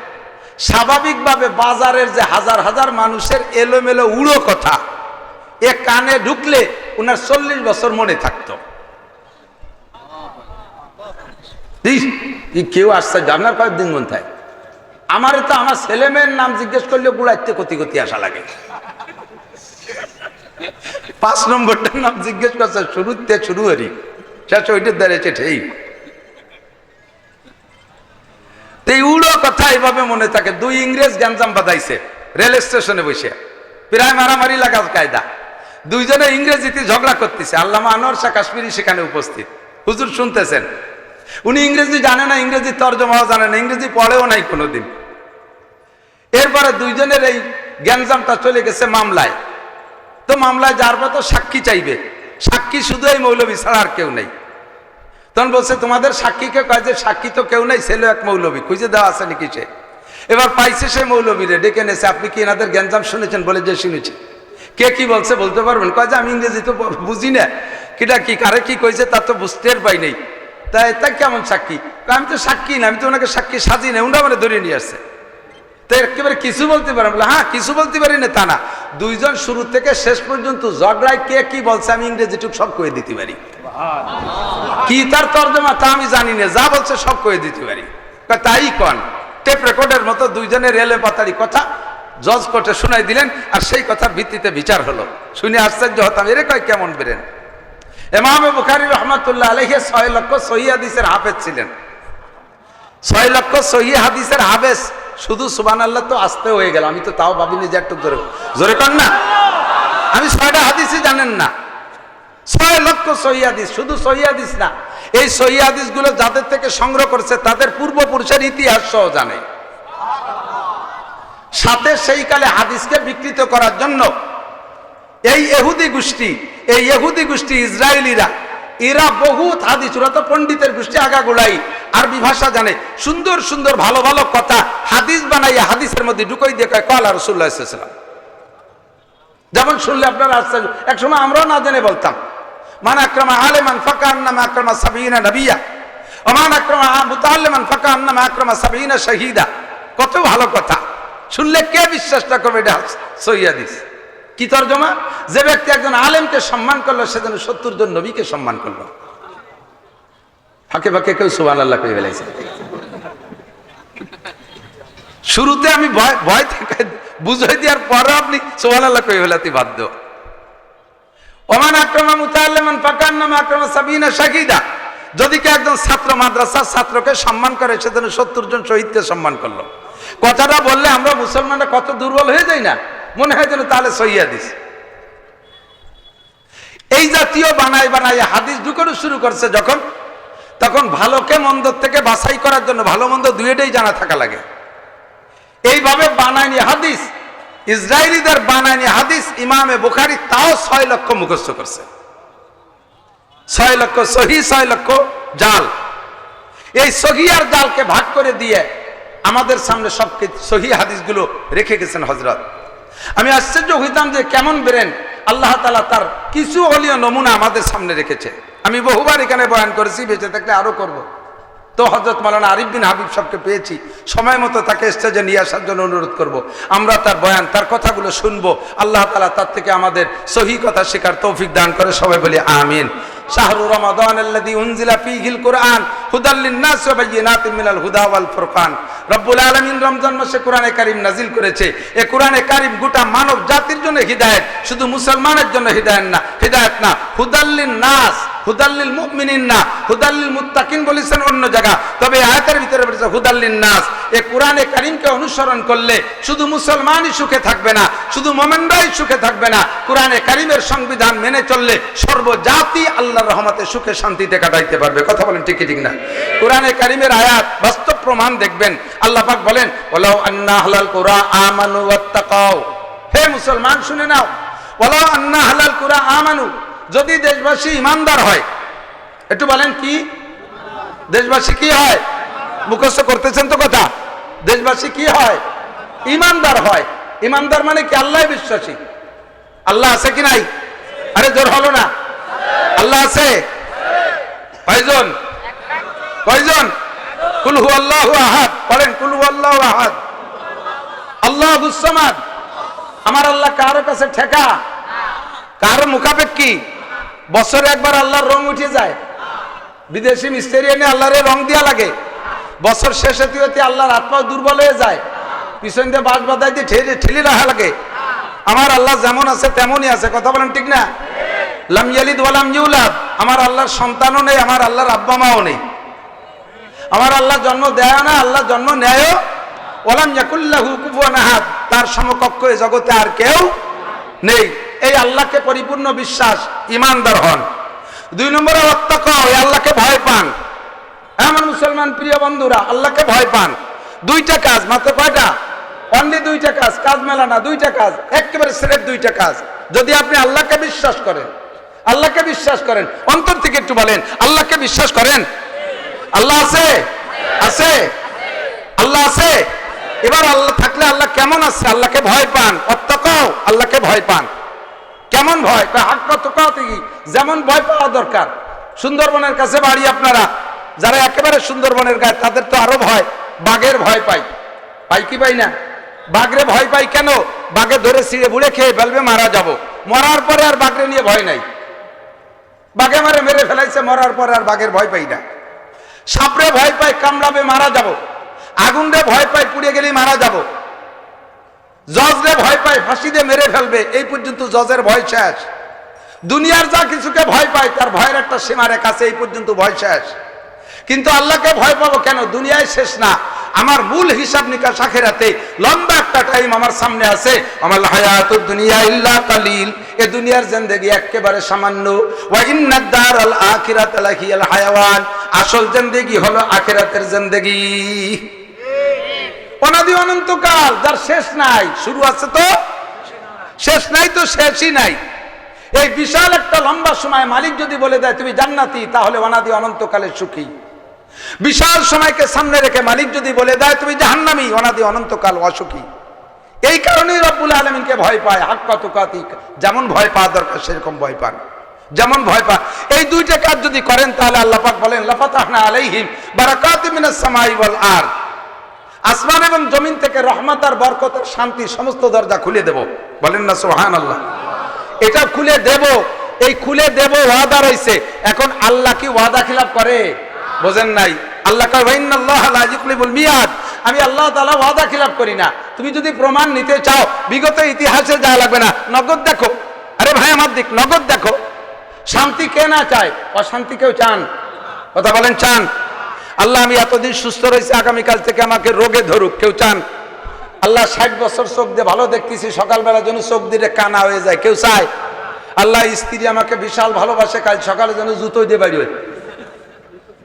স্বাভাবিকভাবে বাজারের যে হাজার হাজার মানুষের এলোমেলো উড়ো কথা এ কানে ঢুকলে উনার 40 বছর মনে থাকতো। কেউ আশ্চর্য, আপনার কয়েকদিন মন থাকে। আমারে তো আমার ছেলে মেয়ের নাম জিজ্ঞেস করলে গুড়াইতে কতি কতি আসা লাগে। 5 নম্বরটার নাম জিজ্ঞেস করছে, শুরুতে শুরু হরি, শেষ ওইটার দাঁড়িয়েছে ঠিক। এই উড়ো কথা এইভাবে মনে থাকে। 2 ইংরেজ গ্যাঞ্জাম বাঁধাইছে রেল স্টেশনে বসে, প্রায় মারামারি লাগার কায়দা। দুইজনে ইংরেজিতে ঝগড়া করতেছে। আল্লামা আনোয়ার শাহ কাশ্মীরি সেখানে উপস্থিত। হুজুর শুনতেছেন, উনি ইংরেজি জানে না, ইংরেজি তর্জমাও জানে না, ইংরেজি পড়েও নাই কোনোদিন। এরপরে দুইজনের এই গ্যাঞ্জামটা চলে গেছে মামলায়। তো মামলায় যার পর তো সাক্ষী চাইবে, সাক্ষী শুধু এই মৌলবী ছাড়া আর কেউ নেই। তখন বলছে তোমাদের সাক্ষীকে কয় যে সাক্ষী তো কেউ নেই, ছেলে এক মৌলবী, খুঁজে দেওয়া আছে নাকি সে। এবার পাইছে সে মৌলবীরে, ডেকে নেছে, আপনি কি এনাদের গ্যাঞ্জাম শুনেছেন? বলে যে শুনেছি। কে কি বলছে বলতে পারবেন? কয় যে আমি ইংরেজি তো বুঝি না, কিটা কি কারে কি কইছে তা তো বুঝতে পাই নাই। তাই কেমন সাক্ষী? আমি তো সাক্ষী না, আমি তো ওনাকে সাক্ষী সাজি না, উনি আমার ধরে নিয়ে আসছে। তো একেবারে কিছু বলতে পারেন? বলে হ্যাঁ কিছু বলতে পারি না। তা না, দুইজন শুরু থেকে শেষ পর্যন্ত ঝগড়ায় কে কি বলছে আমি ইংরেজি টুক সব কয়ে দিতে পারি। কি তার তর্জমা তা আমি জানি না, যা বলছে সব কয়ে দিতে পারি। তাই কন টেপ রেকর্ডের মতো দুইজনের রেলে পাতারি কথা জজ কোর্টে শুনাই দিলেন, আর সেই কথার ভিত্তিতে বিচার হলো। শুনে আশ্চর্য হতাম, এরে কয় কেমন বেরেন। ইমাম বুখারী রাহমাতুল্লাহ আলাইহি 6 লক্ষ সহিহ হাদিসের হাফেজ ছিলেন। 6 লক্ষ সহিহ হাদিসের হাফেজ। শুধু সুবহানাল্লাহ তো আসতে হয়ে গেল, আমি তো তাও ভাবিনি যে একটু জোরে কর না। আমি 6টা হাদিসই জানেন না, 6 লক্ষ সহিহ হাদিস। শুধু সহিহ হাদিস না, এই সহিহ হাদিসগুলো যাদের থেকে সংগ্রহ করছে তাদের পূর্বপুরুষের ইতিহাস সহ জানে। সাথে সেই কালে হাদিসকে বিকৃত করার জন্য এই ইহুদি গোষ্ঠী ইসরায়েলিরা, এরা বহুত হাদিস, ওরা তো পণ্ডিতের গোষ্ঠী আগাগোড়াই, আরবি ভাষা জানে, সুন্দর সুন্দর ভালো ভালো কথা হাদিস বানাইয়া হাদিসের মধ্যে ঢুকাই দিয়ে কয় ক্বালা রাসূলুল্লাহ সাল্লাল্লাহু আলাইহি ওয়াসাল্লাম। যেমন শুনলে আপনারা আশ্চর্য, একসময় আমরাও না জেনে বলতাম মান আকরামা আলিমান ফাকান্নামা আকরামা সাবিনা নবিয়্যা ওয়া মান আকরামা মুতাআল্লিমান ফাকান্নামা আকরামা সাবিনা শাহীদা। কত ভালো কথা শুনলে কে বিশ্বাসটা করবে? এটা সহিহ হাদিস। কি তরজমা? যে ব্যক্তি একজন আলেমকে সম্মান করলো সে যেন 70 জন নবীকে সম্মান করলো। ফাঁকে ফাঁকে কেউ সুবহানাল্লাহ কই ফেলাইছে। শুরুতে আমি ভয় থেকে বুঝাই দেওয়ার পরে আপনি সুবহানাল্লাহ কই ফেলাতে বাধ্য। ওমান আকরামা মুতাআল্লিমান ফাকান্নামা আকরামা সাবিনা শাহীদা। যদি কে একজন ছাত্র মাদ্রাসার ছাত্রকে সম্মান করে সে যেন 70 জন শহীদকে সম্মান করলো। কথাটা বললে আমরা মুসলমানরা কত দুর্বল হয়ে যাই না, মনে হয় যেন তাহলে সহিহ হাদিস। এই জাতীয় বানাই বানাই হাদিস ঢুকানো শুরু করছে যখন, তখন ভালোকে মন্দ থেকে বাছাই করার জন্য ভালো মন্দ দুইটাই জানা থাকা লাগে। এইভাবে বানায়নি হাদিস, ইসরায়েলিদের বানায়নি হাদিস ইমামে বুখারী তাও 6 লক্ষ মুখস্থ করছে। 6 লক্ষ সহিহ, 6 লক্ষ জাল। এই সহিহ আর জালকে ভাগ করে দিয়ে আমাদের সামনে সব সহিহ হাদিসগুলো রেখে গেছেন হযরত। আমি আশ্চর্য হইতাম যে কেমন ব্রেন আল্লাহ তাআলা তার কিছু অলিয় নমুনা আমাদের সামনে রেখেছে। আমি বহুবার এখানে বয়ান করেছি, বেঁচে থাকলে আরো করব। তো হযরত মাওলানা আরিফ বিন হাবিব সাহেবকে পেয়েছি, সময় মতো তাকে স্টেজে নিয়ে আসার জন্য অনুরোধ করব। আমরা তার বয়ান, তার কথাগুলো শুনবো। আল্লাহ তাআলা তার থেকে আমাদের সহি কথা শেখার তৌফিক দান করে, সবাই বলি আমিন। শাহরু রমাদান আল্লাযী উনজিলা ফীহিল কুরআন হুদাল লিন-নাস ওয়া বায়িনাতিন মিনাল হুদা ওয়াল ফুরকান। রব্বুল আলামিন রমজান মাসে কোরআনে কারীম নাজিল করেছে। এই কোরআনে কারীম গোটা মানব জাতির জন্য হিদায়াত, শুধু মুসলমানের জন্য হিদায়াত না, হুদাল লিন-নাস, হুদাল লিল মুমিনিন না, হুদাল লিল মুত্তাকিন বলেছেন অন্য জায়গা, তবে আয়াতের ভিতরে বলেছে হুদাল লিন-নাস। এই কোরআনে কারীমকে অনুসরণ করলে শুধু মুসলমানই সুখে থাকবে না, শুধু মুমিনরাই সুখে থাকবে না, কোরআনে কারীমের সংবিধান মেনে চললে সর্বজাতি আল্লাহর রহমতে সুখে শান্তিতে কাটাইতে পারবে। কথা বলেন ঠিক কি ঠিক না? কোরআনে কারীমের আয়াত বাস্তব প্রমাণ দেখবেন। আল্লাহ পাক বলেন ওয়ালাউ আন্না আহলাল কুরা আমানু ওয়াত্তাকাও। হে মুসলমান শুনে নাও, ওয়ালাউ আন্না আহলাল কুরা আমানু, যদি দেশবাসী ইমানদার হয়। একটু বলেন কি দেশবাসী কি হয়? মুখস্থ করতেছেন তো কথা? দেশবাসী কি হয়? ইমানদার হয়। ইমানদার মানে কি? আল্লাহ বিশ্বাসী। আল্লাহ আছে কি নাই? আরে জোর হলো না? আল্লাহ আছে কয়জন? কয়জন? কুল হুয়াল্লাহু আহাদ। পড়েন কুল হুয়াল্লাহু আহাদ আল্লাহুস সামাদ। আমার আল্লাহ কারো কাছে ঠেকা, কারো মুখাপেক্ষী। বছরে একবার আল্লাহর রং উঠে যায়, বিদেশি মিস্ত্রি এনে আল্লাহরে রং দিয়া লাগে। বছর শেষে হতে আল্লাহর হাত পা দুর্বল হয়ে যায়, পিছন দিয়ে বাঁশ বাঁধাই দিয়ে ঠেলি রাখা লাগে। আমার আল্লাহ যেমন আছে তেমনই আছে। কথা বলেন ঠিক না? লাম ইয়ালিদ ওয়া লাম ইউলাদ। আমার আল্লাহর সন্তানও নেই, আমার আল্লাহর আব্বা মাও নেই। আমার আল্লাহ জন্ম দেয় না, আল্লাহ জন্ম নেয়। ওয়ালাম ইয়াকুল লাহু কুফুয়ান আহাদ। তার সমকক্ষ এই জগতে আর কেউ নেই। এই আল্লাহকে পরিপূর্ণ বিশ্বাস, ইমানদার হন। 2 নম্বরে ওয়াত্তাকাও, এই আল্লাহকে ভয় পান। আমার মুসলমান প্রিয় বন্ধুরা, আল্লাহকে ভয় পান। 2টা কাজ, মাত্র কয়টা? অনলি 2টা কাজ, কাজ মেলা না, 2টা কাজ, একেবারে সিলেক্ট 2টা কাজ। যদি আপনি আল্লাহকে বিশ্বাস করেন, আল্লাহকে বিশ্বাস করেন অন্তর থেকে, একটু বলেন আল্লাহকে বিশ্বাস করেন? আল্লাহ আছে? আছে? আল্লাহ আছে? এবার আল্লাহ থাকলে আল্লাহ কেমন আছে? আল্লাহকে ভয় পান। ওয়াত্তাকাও, আল্লাহকে ভয় পান। কেমন ভয়? হাক্কা তুকাতিহি, যেমন ভয় পাওয়া দরকার। সুন্দরবনের কাছে বাড়ি আপনারা, যারা একেবারে সুন্দরবনের গায়ে, তাদের তো আরো ভয়। বাঘের ভয় পাই, পাই কি পাই না? বাঘরে ভয় পাই কেন? বাঘে ধরে ছিঁড়ে বুড়ে খেয়ে ফেলবে, মারা যাব। মরার পরে আর বাঘরে নিয়ে ভয় নাই। বাঘে মারে মেরে ফেলাইছে, মরার পরে আর বাঘের ভয় পাই না। সাপরে ভয় পাই, কামড়াবে, মারা যাব। আগুনরে ভয় পাই, পুড়ে গেলেই মারা যাব। জজরে ভয় পাই, ফাঁসি দিয়ে মেরে ফেলবে, এই পর্যন্ত জজের ভয় শেষ। দুনিয়ার যা কিছুকে ভয় পাই, তার ভয়ের একটা সীমা রেখা আছে, এই পর্যন্ত ভয় শেষ। কিন্তু আল্লাহকে ভয় পাবো কেন? দুনিয়ায় শেষ না, আমার মূল হিসাব নিকাশ আখিরাতে। লম্বা একটা টাইম আমার সামনে আছে। আমার হায়াতুদ দুনিয়া ইল্লা কালিল, এই দুনিয়ার জিন্দেগি একেবারে সামান্য। ওয়া ইন্নাদ দারাল আখিরাতা লাহিয়াল হায়াওয়ান, আসল জিন্দেগি হলো আখিরাতের জিন্দেগি। অনাদি অনন্তকাল, যার শেষ নাই, শুরু আছে তো শেষ নাই, তো শেষই নাই। এই বিশাল একটা লম্বা সময় মালিক যদি বলে দেয় তুমি জান্নাতি, তাহলে অনাদি অনন্তকালের সুখী। বিশাল সময়কে সামনে রেখে মালিক যদি বলে দেয় তুমি জাহান্নামী, অনাদি অনন্তকাল অসুখী। এই কারণেই রব্বুল আলামিনকে ভয় পায়। হাক্কা তুকাতি, যেমন ভয় পাওয়া দরকার সেরকম ভয় পান, যেমন ভয় পান। এই 2টা কাজ যদি করেন, তাহলে আল্লাহ পাক বলেন লাফাতাহনা আলাইহিম বারাকাতিম মিনাস সামাই ওয়াল আরদ, আসমান এবং জমিন থেকে রহমত আর বরকত আর শান্তি সমস্ত দরজা খুলে দেব। বলেন না সুবহানাল্লাহ? এটা খুলে দেব, এই খুলে দেব ওয়াদা রইছে। এখন আল্লাহ কি ওয়াদা খিলাফ করে? বোঝেন নাই? আল্লাহ কয় ইন্নাল্লাহা লা ইউখলিফুল মিয়াদ, আমি আল্লাহ তাআলা ওয়াদা খিলাফ করি না। তুমি যদি প্রমাণ নিতে চাও, বিগত ইতিহাসে যাওয়া লাগবে না, নগদ দেখো। আরে ভাই আমার দিক, নগদ দেখো। শান্তি কে না চায়? অশান্তি কেউ চান? কথা বলেন, চান? আল্লাহ আমি এতদিন সুস্থ রয়েছি, আগামীকাল থেকে আমাকে রোগে ধরুক, কেউ চান? আল্লাহ 60 বছর চোখ দিয়ে ভালো দেখতেছি, সকালবেলা যেন চোখ দিয়ে কানা হয়ে যায়, কেউ চায়? আল্লাহ স্ত্রী আমাকে বিশাল ভালোবাসে, কাল সকালে যেন জুতো দিয়ে বাড়ি হয়,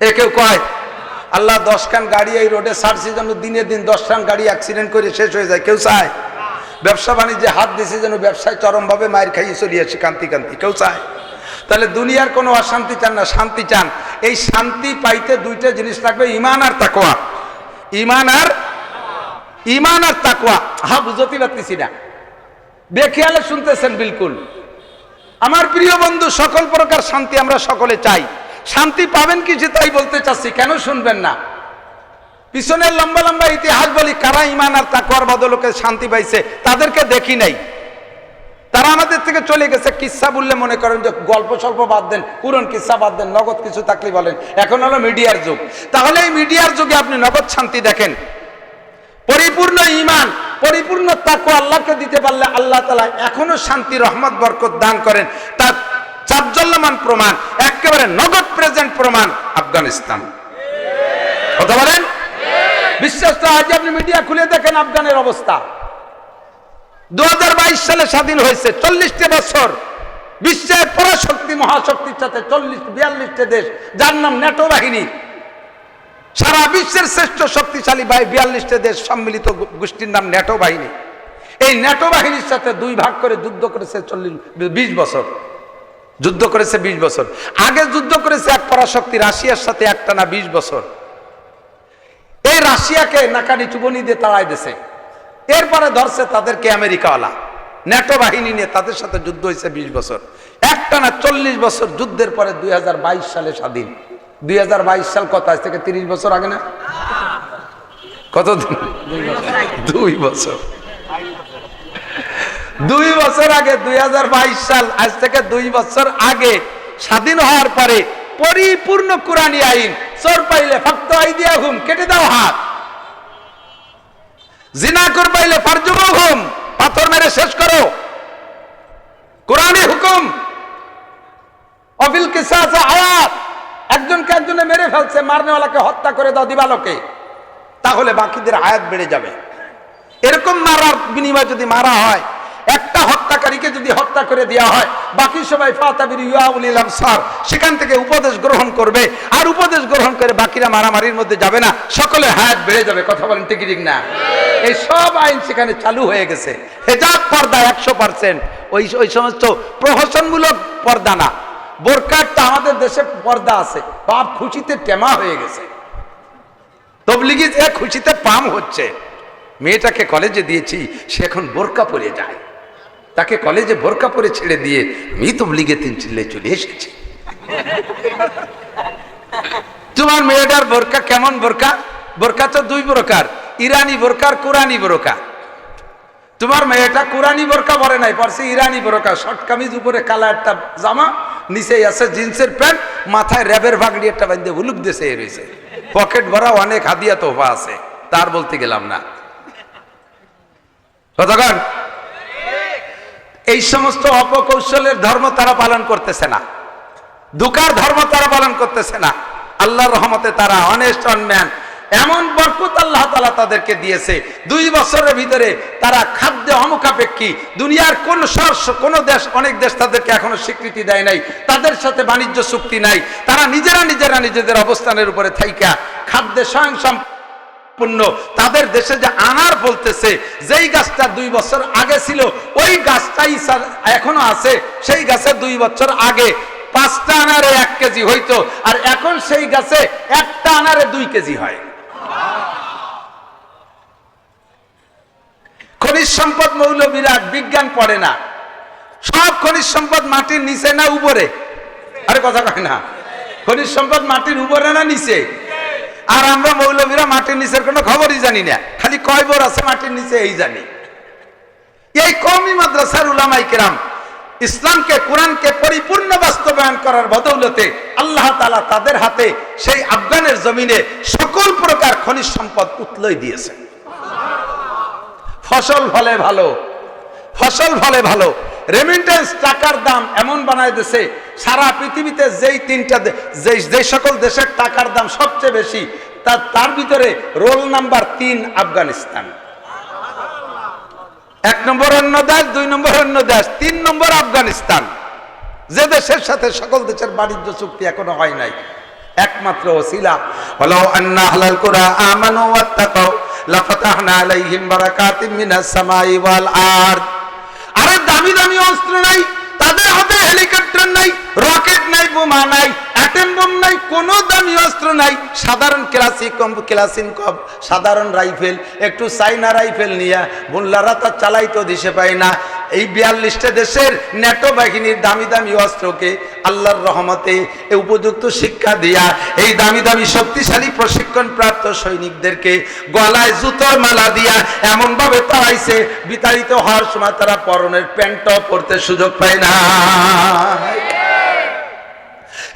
এ কেউ কয়? আল্লাহ 10 খান গাড়ি এই রোডে ছাড়ছি যেন দিনে দিন 10 খান গাড়ি অ্যাক্সিডেন্ট করে শেষ হয়ে যায়, কেউ চায়? ব্যবসা বাণিজ্যে হাত দিছে যেন ব্যবসায় চরমভাবে মায়ের খাইয়ে চলিয়ে আসি কান্তি কান্তি, কেউ চায়? তাহলে দুনিয়ার কোনো অশান্তি চান না, শান্তি চান। এই শান্তি পাইতে 2টা জিনিস লাগবে, ঈমান আর তাকওয়া। ঈমান আর তাকওয়া। বুঝতে পারতেছি না, বেখেয়ালে শুনতেছেন বিলকুল। আমার প্রিয় বন্ধু, সকল প্রকার শান্তি আমরা সকলে চাই। শান্তি পাবেন কিছু তাই বলতে চাচ্ছি, কেন শুনবেন না? পিছনের লম্বা লম্বা ইতিহাস বলি, কারা ঈমান আর তাকওয়ার বদলকে শান্তি পাইছে তাদেরকে দেখি নাই। তারা আমাদের থেকে চলে গেছে। কিসসা বললে মনে করেন যে গল্প স্বল্প বাদ দেন, পুরন কিসসা বাদ দেন, নগদ কিছু থাকলে বলেন। এখন হলো মিডিয়ার যুগ। তাহলে এই মিডিয়ার যুগে আপনি নগদ শান্তি দেখেন। পরিপূর্ণ ঈমান, পরিপূর্ণ তাকওয়া আল্লাহকে দিতে পারলে আল্লাহ তাআলা এখনো শান্তি, রহমত, বরকত দান করেন। তার চাঞ্চল্যমান প্রমাণ, একেবারে নগদ প্রেজেন্ট প্রমাণ আফগানিস্তান। কথা বলেন? বিশ্বাস তো আজ আপনি মিডিয়া খুলে দেখেন আফগানের অবস্থা। 2022 সালে স্বাধীন হয়েছে, 40টা বছর বিশ্বের পরাশক্তি মহাশক্তির সাথে 42টা দেশ, যার নাম ন্যাটো বাহিনী, সারা বিশ্বের শ্রেষ্ঠ শক্তিশালী 42টা দেশ সম্মিলিত গোষ্ঠীর নাম ন্যাটো বাহিনী। এই ন্যাটো বাহিনীর সাথে দুই ভাগ করে যুদ্ধ করেছে 20 বছর। যুদ্ধ করেছে 20 বছর। আগে যুদ্ধ করেছে এক পরাশক্তি রাশিয়ার সাথে একটানা 20 বছর। এই রাশিয়াকে নাকানি চুবনি দিয়ে তাড়াই দিয়েছে। এরপরে ধরছে তাদেরকে আমেরিকাওয়ালা। ন্যাটো বাহিনী নিয়ে তাদের সাথে যুদ্ধ হয়েছে 20 বছর। একটানা 40 বছর যুদ্ধের পরে 2022 সালে স্বাধীন। 2022 সাল কত? আজ থেকে 30 বছর আগে না? কতদিন? 2 বছর। 2 বছর আগে, 2022 সাল, আজ থেকে 2 বছর আগে স্বাধীন হওয়ার পরে পরিপূর্ণ কুরআনী আইন। চোর পাইলে ফাক্তু আইদিয়াহুম, কেটে দাও হাত। জিনা কর পাইলে ফারজুমুহুম, পাথর মেরে শেষ করো। কুরআনী হুকুম। অফিল কিসাস আয়াত, একজনকে একজনে মেরে ফেলছে, মারনেওয়ালাকে হত্যা করে দাও দিবালোকে, তাহলে বাকিদের আয়াত বেড়ে যাবে। এরকম মারার বিনিময়ে যদি মারা হয়, একটা হত্যাকারীকে যদি হত্যা করে দেওয়া হয়, বাকি সবাই ফাতাবির ইয়াউলিল আমসার, সেখান থেকে উপদেশ গ্রহণ করবে। আর উপদেশ গ্রহণ করে বাকিরা মারামারির মধ্যে যাবে না, সকলে হায়াত বেড়ে যাবে। কথা বলেন ঠিক ঠিক না? এই সব আইন সেখানে চালু হয়ে গেছে। হেজাব পর্দা 100%, ওই সমস্ত প্রহসনমূলক পর্দা না। বোরকার তো আমাদের দেশে পর্দা আছে, বাপ খুশিতে টেমা হয়ে গেছে। তবলিগি যে খুশিতে পাম হচ্ছে। মেয়েটাকে কলেজে দিয়েছি, সে এখন বোরকা পরে যায়। তাকে কলেজে বোরকা পরে ছেড়ে দিয়ে আমি তবলিগে 3 চিল্লে চলে এসেছি। তোমার মেয়েটার বোরকা কেমন বোরকা? বোরকা তো 2 প্রকার, ইরানি বোরকা আর কুরআনী বোরকা। তোমার মেয়েটা কুরআনী বোরকা পরে নাই, পরছে ইরানি বোরকা। শর্ট কামিজ, উপরে কালা একটা জামা, নিচে আছে জিন্সের প্যান্ট, মাথায় র্যাবের ভাগড়ি একটা বাঁধে হুলুক দেশে রয়েছে। পকেট ভরা অনেক হাদিয়া তোফা আছে, তার বলতে গেলাম না। কতক্ষণ? এই সমস্ত অপকৌশলের ধর্ম তারা পালন করতেছে না, ধোঁকার ধর্ম তারা পালন করতেছে না। আল্লাহর রহমতে তারা অনেস্ট অনম্যান, এমন বরকত আল্লাহ তাআলা তাদেরকে দিয়েছে। 2 বছরের ভিতরে তারা খাদ্যে অমুখাপেক্ষী। দুনিয়ার কোন দেশ, অনেক দেশ তাদেরকে এখনো স্বীকৃতি দেয় নাই, তাদের সাথে বাণিজ্য চুক্তি নাই। তারা নিজেরা নিজেদের অবস্থানের উপরে থাইকা খাদ্যে স্বয়ংসম্পূর্ণ। তাদের দেশে যে আনার বলতেছে, যেই গাছটা 2 বছর আগে ছিল ওই গাছটাই এখনো আছে। সেই গাছে 2 বছর আগে 5টা আনারে 1 কেজি হইতো, আর এখন সেই গাছে একটা আনারে 2 কেজি হয়। খনিজ সম্পদ মৌলবীরা বিজ্ঞান পড়ে না, সব খনিজ সম্পদ মাটির নিচে না উপরে? আরে কথা কয় না। খনিজ সম্পদ মাটির উপরে না নিচে? আর আমরা মৌলবীরা মাটির নিচের কোনো খবরই জানি না, খালি কয় বোর আছে মাটির নিচে এই জানি। এই কওমি মাদ্রাসার উলামায়ে কেরাম ইসলামকে, কোরআনকে পরিপূর্ণ বাস্তবায়ন করার বদৌলতে আল্লাহ তাআলা তাদের হাতে সেই আফগানের জমিনে সকল প্রকার খনিজ সম্পদ উতলাই দিয়েছে। ফসল ফলে ভালো, ফসল ফলে ভালো। রেমিটেন্স টাকার দাম এমন বানায় দিয়েছে, সারা পৃথিবীতে যেই সকল দেশের টাকার দাম সবচেয়ে বেশি, তার ভিতরে রোল নাম্বার 3 আফগানিস্তান। 1 নম্বর অন্য দেশ, 2 নম্বর অন্য দেশ, 3 নম্বর আফগানিস্তান। যে দেশের সাথে সকল দেশের বাণিজ্য চুক্তি এখনো হয় নাই, একমাত্র ওসিলা ওয়ালাউ আন্না আহলাল কুরা আমানু ওয়াত্তাকাউ লাফাতাহনা আলাইহিম বারাকাতিম মিনাস সামাই ওয়াল আরদ। আরে দামি দামি অস্ত্র নাই তাদের হাতে, হেলিকপ্টার নাই, রকেট নাই, বোমা নাই, অ্যাটম বোম নাই, কোনো দামি অস্ত্র নাই। সাধারণ ক্লাসিনকভ সাধারণ রাইফেল, একটু চাইনা রাইফেল নিয়ে মোল্লারা তা চালাইতো দিশে পায় না। এই 42টা দেশের ন্যাটো বাহিনীর দামি দামি অস্ত্রকে আল্লাহর রহমতে উপযুক্ত শিক্ষা দিয়া এই দামি দামি শক্তিশালী প্রশিক্ষণ প্রাপ্ত সৈনিকদেরকে গলায় জুতোর মালা দিয়া এমন ভাবে তাড়াইছে, বিতাড়িত হওয়ার সময় তারা পরনের প্যান্টও পরতে সুযোগ পায় না।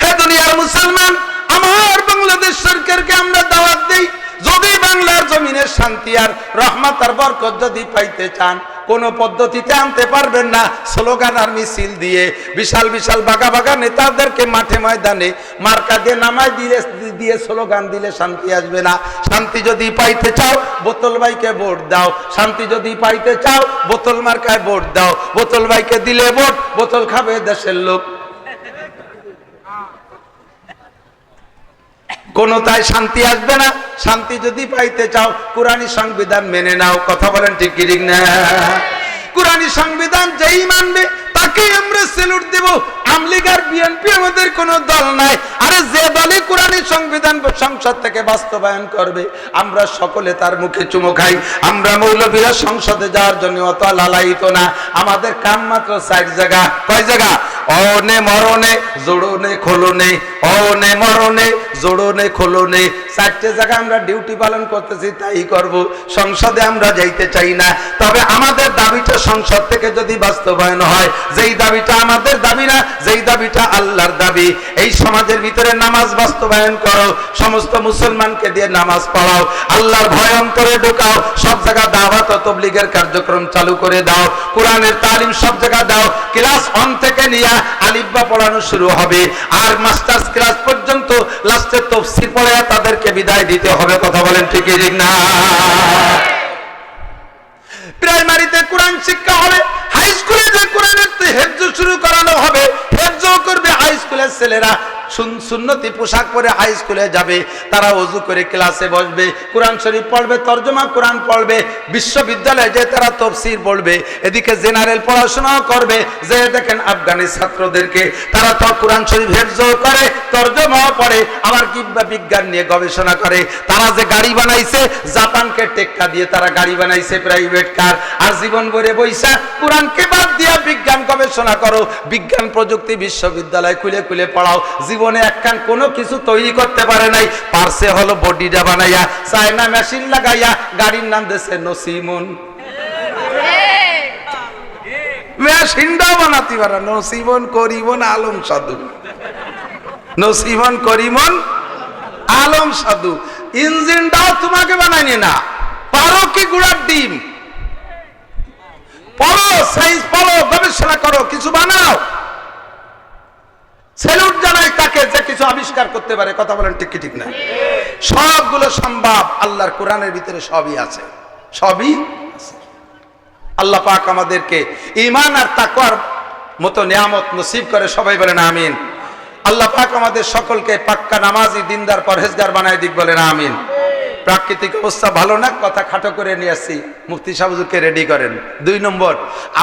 হে দুনিয়ার মুসলমান, আমার বাংলাদেশ সরকারকে আমরা দাওয়াত দেই, যদি বাংলার জমিনের শান্তি আর রহমত আর বরকত যদি পাইতে চান, কোন পদ্ধতিতে আনতে পারবেন না স্লোগান আর মিছিল দিয়ে, বিশাল বিশাল বাঘা বাঘা নেতাদেরকে মাঠে ময়দানে মার্কা দিয়ে নামায় দিয়ে স্লোগান দিলে শান্তি আসবে না। শান্তি যদি পাইতে চাও বোতল ভাইকে ভোট দাও, শান্তি যদি পাইতে চাও বোতল মার্কায় ভোট দাও। বোতল ভাইকে দিলে ভোট, বোতল খাবে দেশের লোক। কোনটাই শান্তি আসবে না। শান্তি যদি পাইতে চাও কোরআনী সংবিধান মেনে নাও। কথা বলেন ঠিক কি ঠিক না? কোরআনী সংবিধান যেই মানবে তাকে আমরা স্যালুট দেব। আমলিগ আর বিএনপি আমাদের কোনো দল নাই। আরে যে দলই কোরআনী সংবিধান সংসদ থেকে বাস্তবায়ন করবে আমরা সকলে তার মুখে চুমো খাই। আমরা মৌলবীরা সংসদে যাওয়ার জন্য অত লালায়িত না। আমাদের কাম মাত্র 4 জায়গা। কয় জায়গা? অনে মরণে জোড়নে খোলনে, অনে মরণে জোড়নে খোলনে, 4টে জায়গা আমরা ডিউটি পালন করতেছি, তাই করব। সংসদে আমরা যাইতে চাই না। তবে আমাদের দাবিটা সংসদ থেকে যদি বাস্তবায়ন হয়, যেই দাবিটা আমাদের দাবি না, যেই দাবিটা আল্লাহর দাবি, এই সমাজের ভিতরে নামাজ বাস্তবায়ন করো, সমস্ত মুসলমানকে দিয়ে নামাজ পড়াও, আল্লাহর ভয় অন্তরে ঢোকাও, সব জায়গা দাওয়াত ও তাবলীগের কার্যক্রম চালু করে দাও, কোরআনের তালিম সব জায়গা দাও। ক্লাস 1 থেকে নিয়ে আলিফবা পড়ানো শুরু হবে, আর মাস্টার্স ক্লাস পর্যন্ত লাস্টে তাফসীর পড়ে তাদেরকে বিদায় দিতে হবে। কথা বলেন ঠিক কি ঠিক না? প্রাইমারিতে কোরআন শিক্ষা হবে, হাই স্কুলে যে কোরআনের হেফজ শুরু করানো হবে, হেফজও করবে হাই স্কুলের ছেলেরা। সুন্নতি পোশাক পরে হাই স্কুলে যাবে, তারা ওযু করে ক্লাসে বসবে, কোরআন শরীফ পড়বে, তরজমা কোরআন পড়বে। বিশ্ববিদ্যালয়ে যে তারা তাফসীর পড়বে, এদিকে জেনারেল পড়াশোনাও করবে। যে দেখেন আফগানি ছাত্রদেরকে, তারা তো কোরআন শরীফ হেফজও করে, তরজমাও পড়ে, আবার কি বিজ্ঞান নিয়ে গবেষণা করে। তারা যে গাড়ি বানাইছে, জাপানকে টেক্কা দিয়ে তারা গাড়ি বানাইছে, প্রাইভেট কার। আর জীবন ভরে বইসা কোরআনকে বাদ দিয়ে বিজ্ঞান গবেষণা করো, বিজ্ঞান প্রযুক্তি বিশ্ববিদ্যালয় খুলে খুলে পড়াও। জীবনে একখান কোনো কিছু তৈরি করতে পারে নাই, পারছে হলো বডিটা বানাইয়া, চায়না মেশিন লাগাইয়া গাড়ির নাম দিয়েছে নসিমন। মেশিনটাও বানাতে পারে নসিমন করিমন আলম সাধু, নসিমন করিমন আলম সাধু। ইঞ্জিনটাও তোমাকে বানাইনি না, পারো কি গুড়ার ডিম? পড়ো, সায়েন্স পড়ো, গবেষণা করো, কিছু বানাও। স্যালুট জানাই তাকে যে কিছু আবিষ্কার করতে পারে। কথা বলেন ঠিক কি ঠিক না? সবগুলো সম্ভব, আল্লাহর কোরআনের ভিতরে সবই আছে, সবই আছে। আল্লাহ পাক আমাদেরকে ঈমান আর তাকওয়ার মতো নিয়ামত নসিব করে, সবাই বলেন আমিন। আল্লাহ পাক আমাদের সকলকে পাক্কা নামাজি, দিনদার, পরহেজগার বানায় দিক, বলেন আমিন। প্রাকৃতিক অবস্থা ভালো না, কথা খাটো করে নিয়ে আসছি, মুফতি সাহেব হুজুরকে রেডি করেন। 2 নম্বর,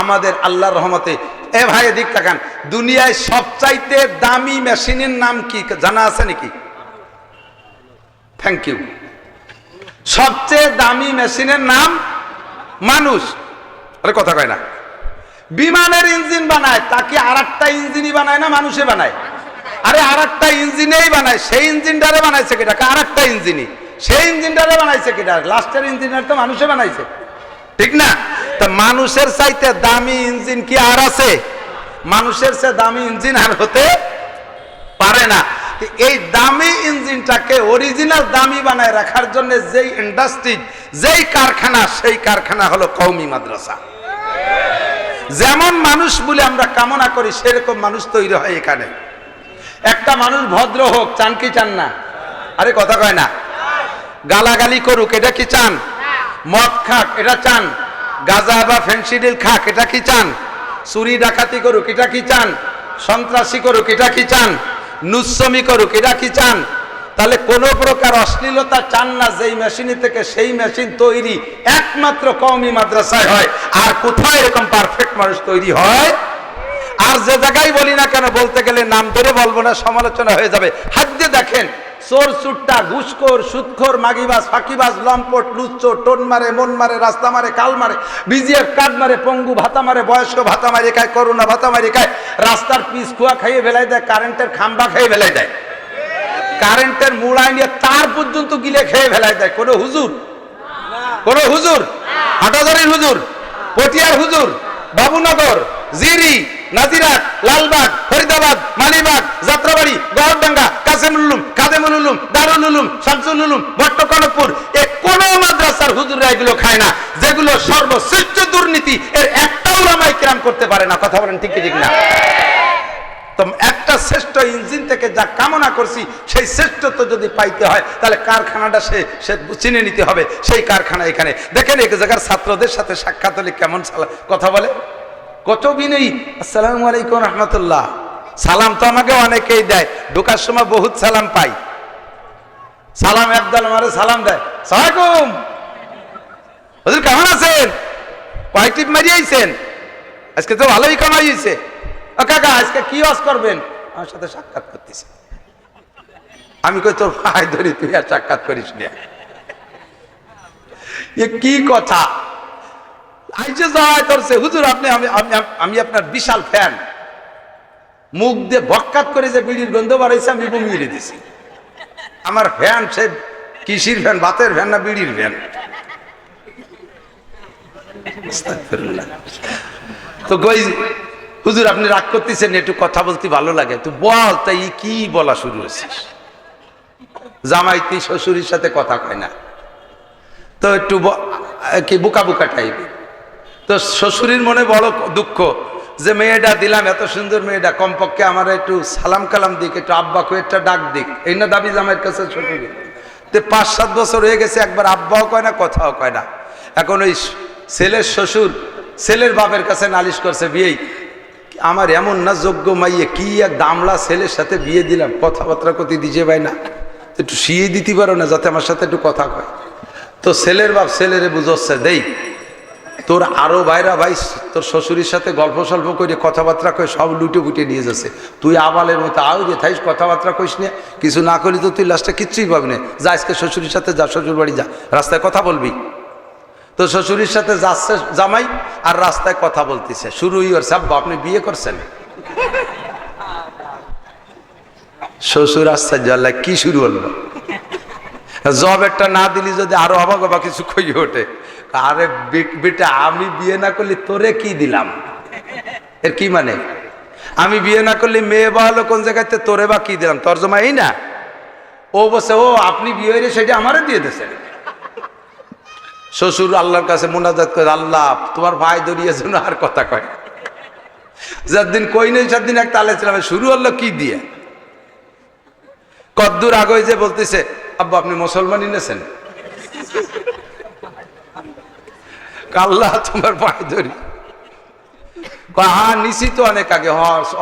আমাদের আল্লাহর রহমতে, এ ভাই এদিক তাকান, দুনিয়ায় সবচাইতে দামি মেশিনের নাম কি জানা আছে নাকি? Thank you. সবচেয়ে দামি মেশিনের নাম মানুষ। আরে কথা কয় না। বিমানের ইঞ্জিন বানায়, তাকে আরেকটা ইঞ্জিনই বানায় না, মানুষে বানায়? আরে আরেকটা ইঞ্জিনেই বানায়, সেই ইঞ্জিনটারে বানাইছে কেটা? আরেকটা ইঞ্জিনই, সেই ইঞ্জিনটারে বানাইছে কেটা? লাস্টের ইঞ্জিনিয়ার তো মানুষে বানাইছে, ঠিক না? তা মানুষের চাইতে দামি ইঞ্জিন কি আর আছে? মানুষের চেয়ে দামি ইঞ্জিন আর হতে পারে না। এই দামি ইঞ্জিনটাকে অরিজিনাল দামি বানায় রাখার জন্য যেই ইন্ডাস্ট্রি, যেই কারখানা, সেই কারখানা হলো কওমি মাদ্রাসা। যেমন মানুষ বলে আমরা কামনা করি, সেরকম মানুষ তৈরি হয় এখানে। একটা মানুষ ভদ্র হোক, চান কি চান না? আরে কথা কয় না। গালাগালি করুক, এটা কি চান? মদ খাক, এটা চান? গাঁজা বা ফেন্সিডিল খাক, এটা কি চান? চুরি ডাকাতি করুক, এটা কি চান? সন্ত্রাসী করুক, এটা কি চান? নুচ্ছমি করুক, এটা কি চান? তাহলে কোন প্রকার অশ্লীলতা চান না। যেই মেশিন থেকে সেই মেশিন তৈরি একমাত্র কওমি মাদ্রাসায় হয়। আর কোথায় এরকম পারফেক্ট মানুষ তৈরি হয়? আর যে জায়গায় বলি না কেন, বলতে গেলে নাম ধরে বলবো না, সমালোচনা হয়ে যাবে। হাত দিয়ে দেখেন, চোর চুট্টা ঘুষখোর সুদখোর মাগিবাজ ফাঁকিবাজ লম্পট লুচ্চো টোন মারে মন মারে রাস্তা মারে কাল মারে বিজিএফ কার্ড মারে পঙ্গু ভাতা মারে বয়স্ক ভাতা মারে খায় করোনা ভাতা মারে খায় রাস্তার পিস কুয়া খাইয়ে ফেলাই দেয় কারেন্টের খাম্বা খেয়ে ফেলাই দেয় কারেন্টের মুড়াই নিয়ে তার পর্যন্ত গিলে খেয়ে ফেলাই দেয় কোনো হুজুর হাটাজারির হুজুর পটিয়ার হুজুর বাবুনগর জিরি নাজিরাট লালবাগ ফরিদাবাদ মালিবাগ যাত্রাবাড়ি গড়ডাঙ্গা কাসেমুল উলুম খাদেমুল উলুম দারুল উলুম শামসুল উলুম ভট্টকনকপুর এ কোন মাদ্রাসার হুজুররা এগুলো খায় না যেগুলো সর্বশ্রেষ্ঠ দুর্নীতি এর একটা উলামায়ে কেরাম করতে পারে না কথা বলেন ঠিক ঠিক না একটা শ্রেষ্ঠ ইঞ্জিন থেকে যা কামনা করছি সেই শ্রেষ্ঠত্ব যদি পাইতে হয় তাহলে কারখানাটা সে চিনে নিতে হবে সেই কারখানা এখানে দেখেন এক জায়গার ছাত্রদের সাথে সাক্ষাৎ হলে কেমন কথা বলে কত বিনয়ী আসসালামু আলাইকুম রহমতুল্লাহ সালাম তো আমাকে অনেকেই দেয় ঢোকার সময় বহুত সালাম পাই সালাম একদল আমারে সালাম দেয় সালাম হুজুর কেমন আছেন কয় টিপ মারি আইছেন আজকে তো ভালোই কামাই হয়েছে কাকা আজকে কি ওয়াজ করবেন আমার সাথে সাক্ষাৎ করতেছি আমি কই তোর ভাই ধরি তুই আর সাক্ষাৎ করিস না এ কি কথা আইছে যায় তোরছে হুজুর আপনি আমি আপনার বিশাল ফ্যান মুখ দিয়ে বক্কাত করে যে বিড়ির গন্ধ বাড়াইছে আমি বমিয়ে দিছি আমার ফ্যান সে কিসির ফ্যান বাতের ফ্যান না বিড়ির ফ্যান তো কই হুজুর আপনি রাগ করতেছেন একটু কথা বলতে ভালো লাগে তুই বল তাই কি বলা শুরু হয়েছিস জামাইতি শ্বশুরের সাথে কথা কয় না তো একটু কি বুকা বুকা টাইপ তো শ্বশুরের মনে বড় দুঃখ যে মেয়েটা দিলাম এত সুন্দর মেয়েটা কমপক্ষে আমার একটু সালাম কালাম দিক একটু আব্বা কয়েকটা ডাক দিক এই না দাবি জামাইয়ের কাছে শ্বশুরে তো 5-7 বছর হয়ে গেছে একবার আব্বাও কয় না কথাও কয় না এখন ওই ছেলের শ্বশুর ছেলের বাপের কাছে নালিশ করছে বিয়ে আমার এমন না যোগ্য মাইয়ে কি এক দামলা ছেলের সাথে বিয়ে দিলাম কথাবার্তা কতি দিছে ভাই না একটু শিয়ে দিতে পারো না যাতে আমার সাথে একটু কথা কয় তো ছেলের বাপ ছেলেরে বুঝচ্ছে দেই তোর আরো ভাইরা ভাই তোর শ্বশুরের সাথে গল্প সল্প করে কথাবার্তা কয়ে সব লুটে ফুটে নিয়ে যাচ্ছে তুই আবালের মতো আও যে থাইস কথাবার্তা কইস না কিছু না করলি তো তুই লাস্টে কিচ্ছুই পাবি না যা আজকে শ্বশুরের সাথে যা শ্বশুর বাড়ি যা রাস্তায় কথা বলবি তো শ্বশুরের সাথে যাচ্ছে জামাই আর রাস্তায় কথা বলতেছে শুরুই করছে আব্বা আপনি বিয়ে করছেন শ্বশুর আশ্চর্য আল্লাহ কি শুরু হলো জব একটা না দিলি যদি আরো অবাক অবাক কিছু কই ওঠে আরে বেটা আমি বিয়ে না করলে তোরে কি দিলাম এর কি মানে আমি বিয়ে না করলে মেয়ে বা হলো কোন জায়গাতে তোরে বা কি দিলাম তর্জমা এই না ও বসে ও আপনি বিয়ে হইলে সেটা আমারে দিয়ে দিয়েছেন শ্বশুর আল্লাহর কাছে মোনাজাত করে আল্লাহ তোমার ভাই ধরিয়ে যেন আর কথা কয় যার দিন কই নেই সাত দিন একটা আলোচনা শুরু হলো কি দিয়ে কদ্দুর আগে যে বলতেছে আব্বা আপনি মুসলমানই নেছেন আল্লাহ তোমার ভাই ধরি হ্যাঁ নিছি তো অনেক আগে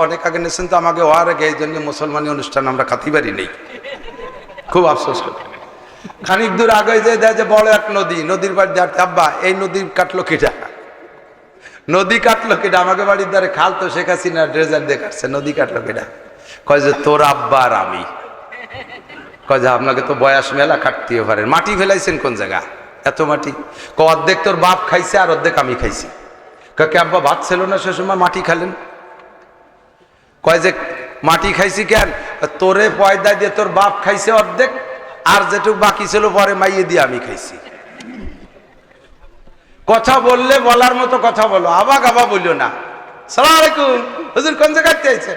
অনেক আগে নেছেন তো আমাকে হওয়ার আগে এই জন্য মুসলমানি অনুষ্ঠান আমরা খাতি পারি নেই খুব আফসোস করি খানিক দূর আগে যে দেয় যে বড় এক নদীর বাড়ি যাতে আব্বা এই নদী কাটলো কেটা নদী কাটলো কেটা আমাকে বাড়ির দ্বারে খাল তো শেখ হাসিনা ড্রেজার দিয়ে কাটছে নদী কাটলো কেটা কয় যে তোর আব্বা আর আমি কয় যে আপনাকে তো বয়স মেলা কাটতেও পারেন মাটি ফেলাইছেন কোন জায়গা এত মাটি অর্ধেক তোর বাপ খাইছে আর অর্ধেক আমি খাইছি কে আব্বা ভাত ছিল না সে সময় মাটি খালেন কয় যে মাটি খাইছি কেন তোরে পয়দা দিয়ে তোর বাপ খাইছে অর্ধেক আর যেটুকু বাকি ছিল পরে মাইয়ে দিয়ে আমি খাইছি কথা বললে বলার মতো কথা বলো আবাক আবা বলিও না সালাম আলাইকুম হুজুর কোন জায়গাতে আইছে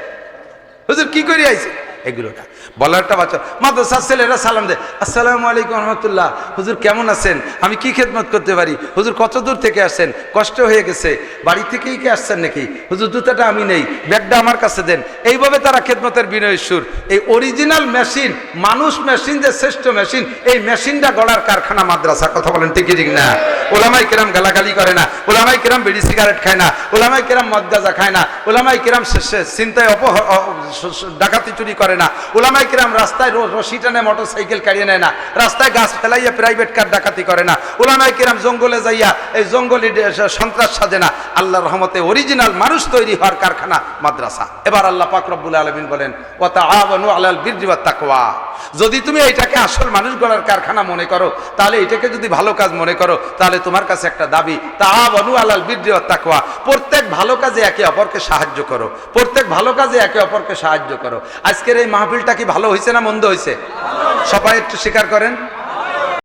হুজুর কি করে আইছে এগুলোটা বলারটা বাচ্চা মাদ্রাসার ছেলেরা সালাম দেয় আসসালামু আলাইকুম রহমতুল্লাহ হুজুর কেমন আছেন আমি কি খেদমত করতে পারি হুজুর কত দূর থেকে আসছেন কষ্ট হয়ে গেছে বাড়ি থেকেই কি আসছেন নাকি হুজুর জুতাটা আমি নেই ব্যাগটা আমার কাছে দেন এইভাবে তারা খেদমতের বিনয়ের সুর এই অরিজিনাল মেশিন মানুষ মেশিন যে শ্রেষ্ঠ মেশিন এই মেশিনটা গড়ার কারখানা মাদ্রাসা কথা বলেন ঠিকই ঠিক না ওলামাই কেরাম গালাগালি করে না ওলামাই কেরাম বিড়ি সিগারেট খায় না ওলামাই কেরাম মদ গাঁজা খায় না ওলামাই কেরাম চিন্তায় ডাকাতি চুরি করে না ওলামাই কিরাম রাস্তায় রশি টানে মোটরসাইকেল কাড়িয়ে নেয় না রাস্তায় গাছ ফেলাইয়া প্রাইভেট কার ডাকাতি করে না ওলামাই কিরাম জঙ্গলে যাইয়া এই জঙ্গলি সন্ত্রাস সাজে না আল্লাহর রহমতে অরিজিনাল মানুষ তৈরি হওয়ার কারখানা মাদ্রাসা এবার আল্লাহ পাক রব্বুল আলামিন বলেন ওয়া তাআওয়ানু আলাল বিররি ওয়াত তাকওয়া যদি তুমি এইটাকে আসল মানুষ গড়ার কারখানা মনে করো, তাহলে এটাকে যদি ভালো কাজ মনে করো, তাহলে তোমার কাছে একটা দাবি, তাআওয়ানু আলাল বিররি ওয়াত তাকওয়া, প্রত্যেক ভালো কাজে একে অপরকে সাহায্য করো, প্রত্যেক ভালো কাজে একে অপরকে সাহায্য করো। আজকের এই মাহফিলটা কি ভালো হয়েছে না মন্দ হয়েছে? সবাই একটু স্বীকার করেন।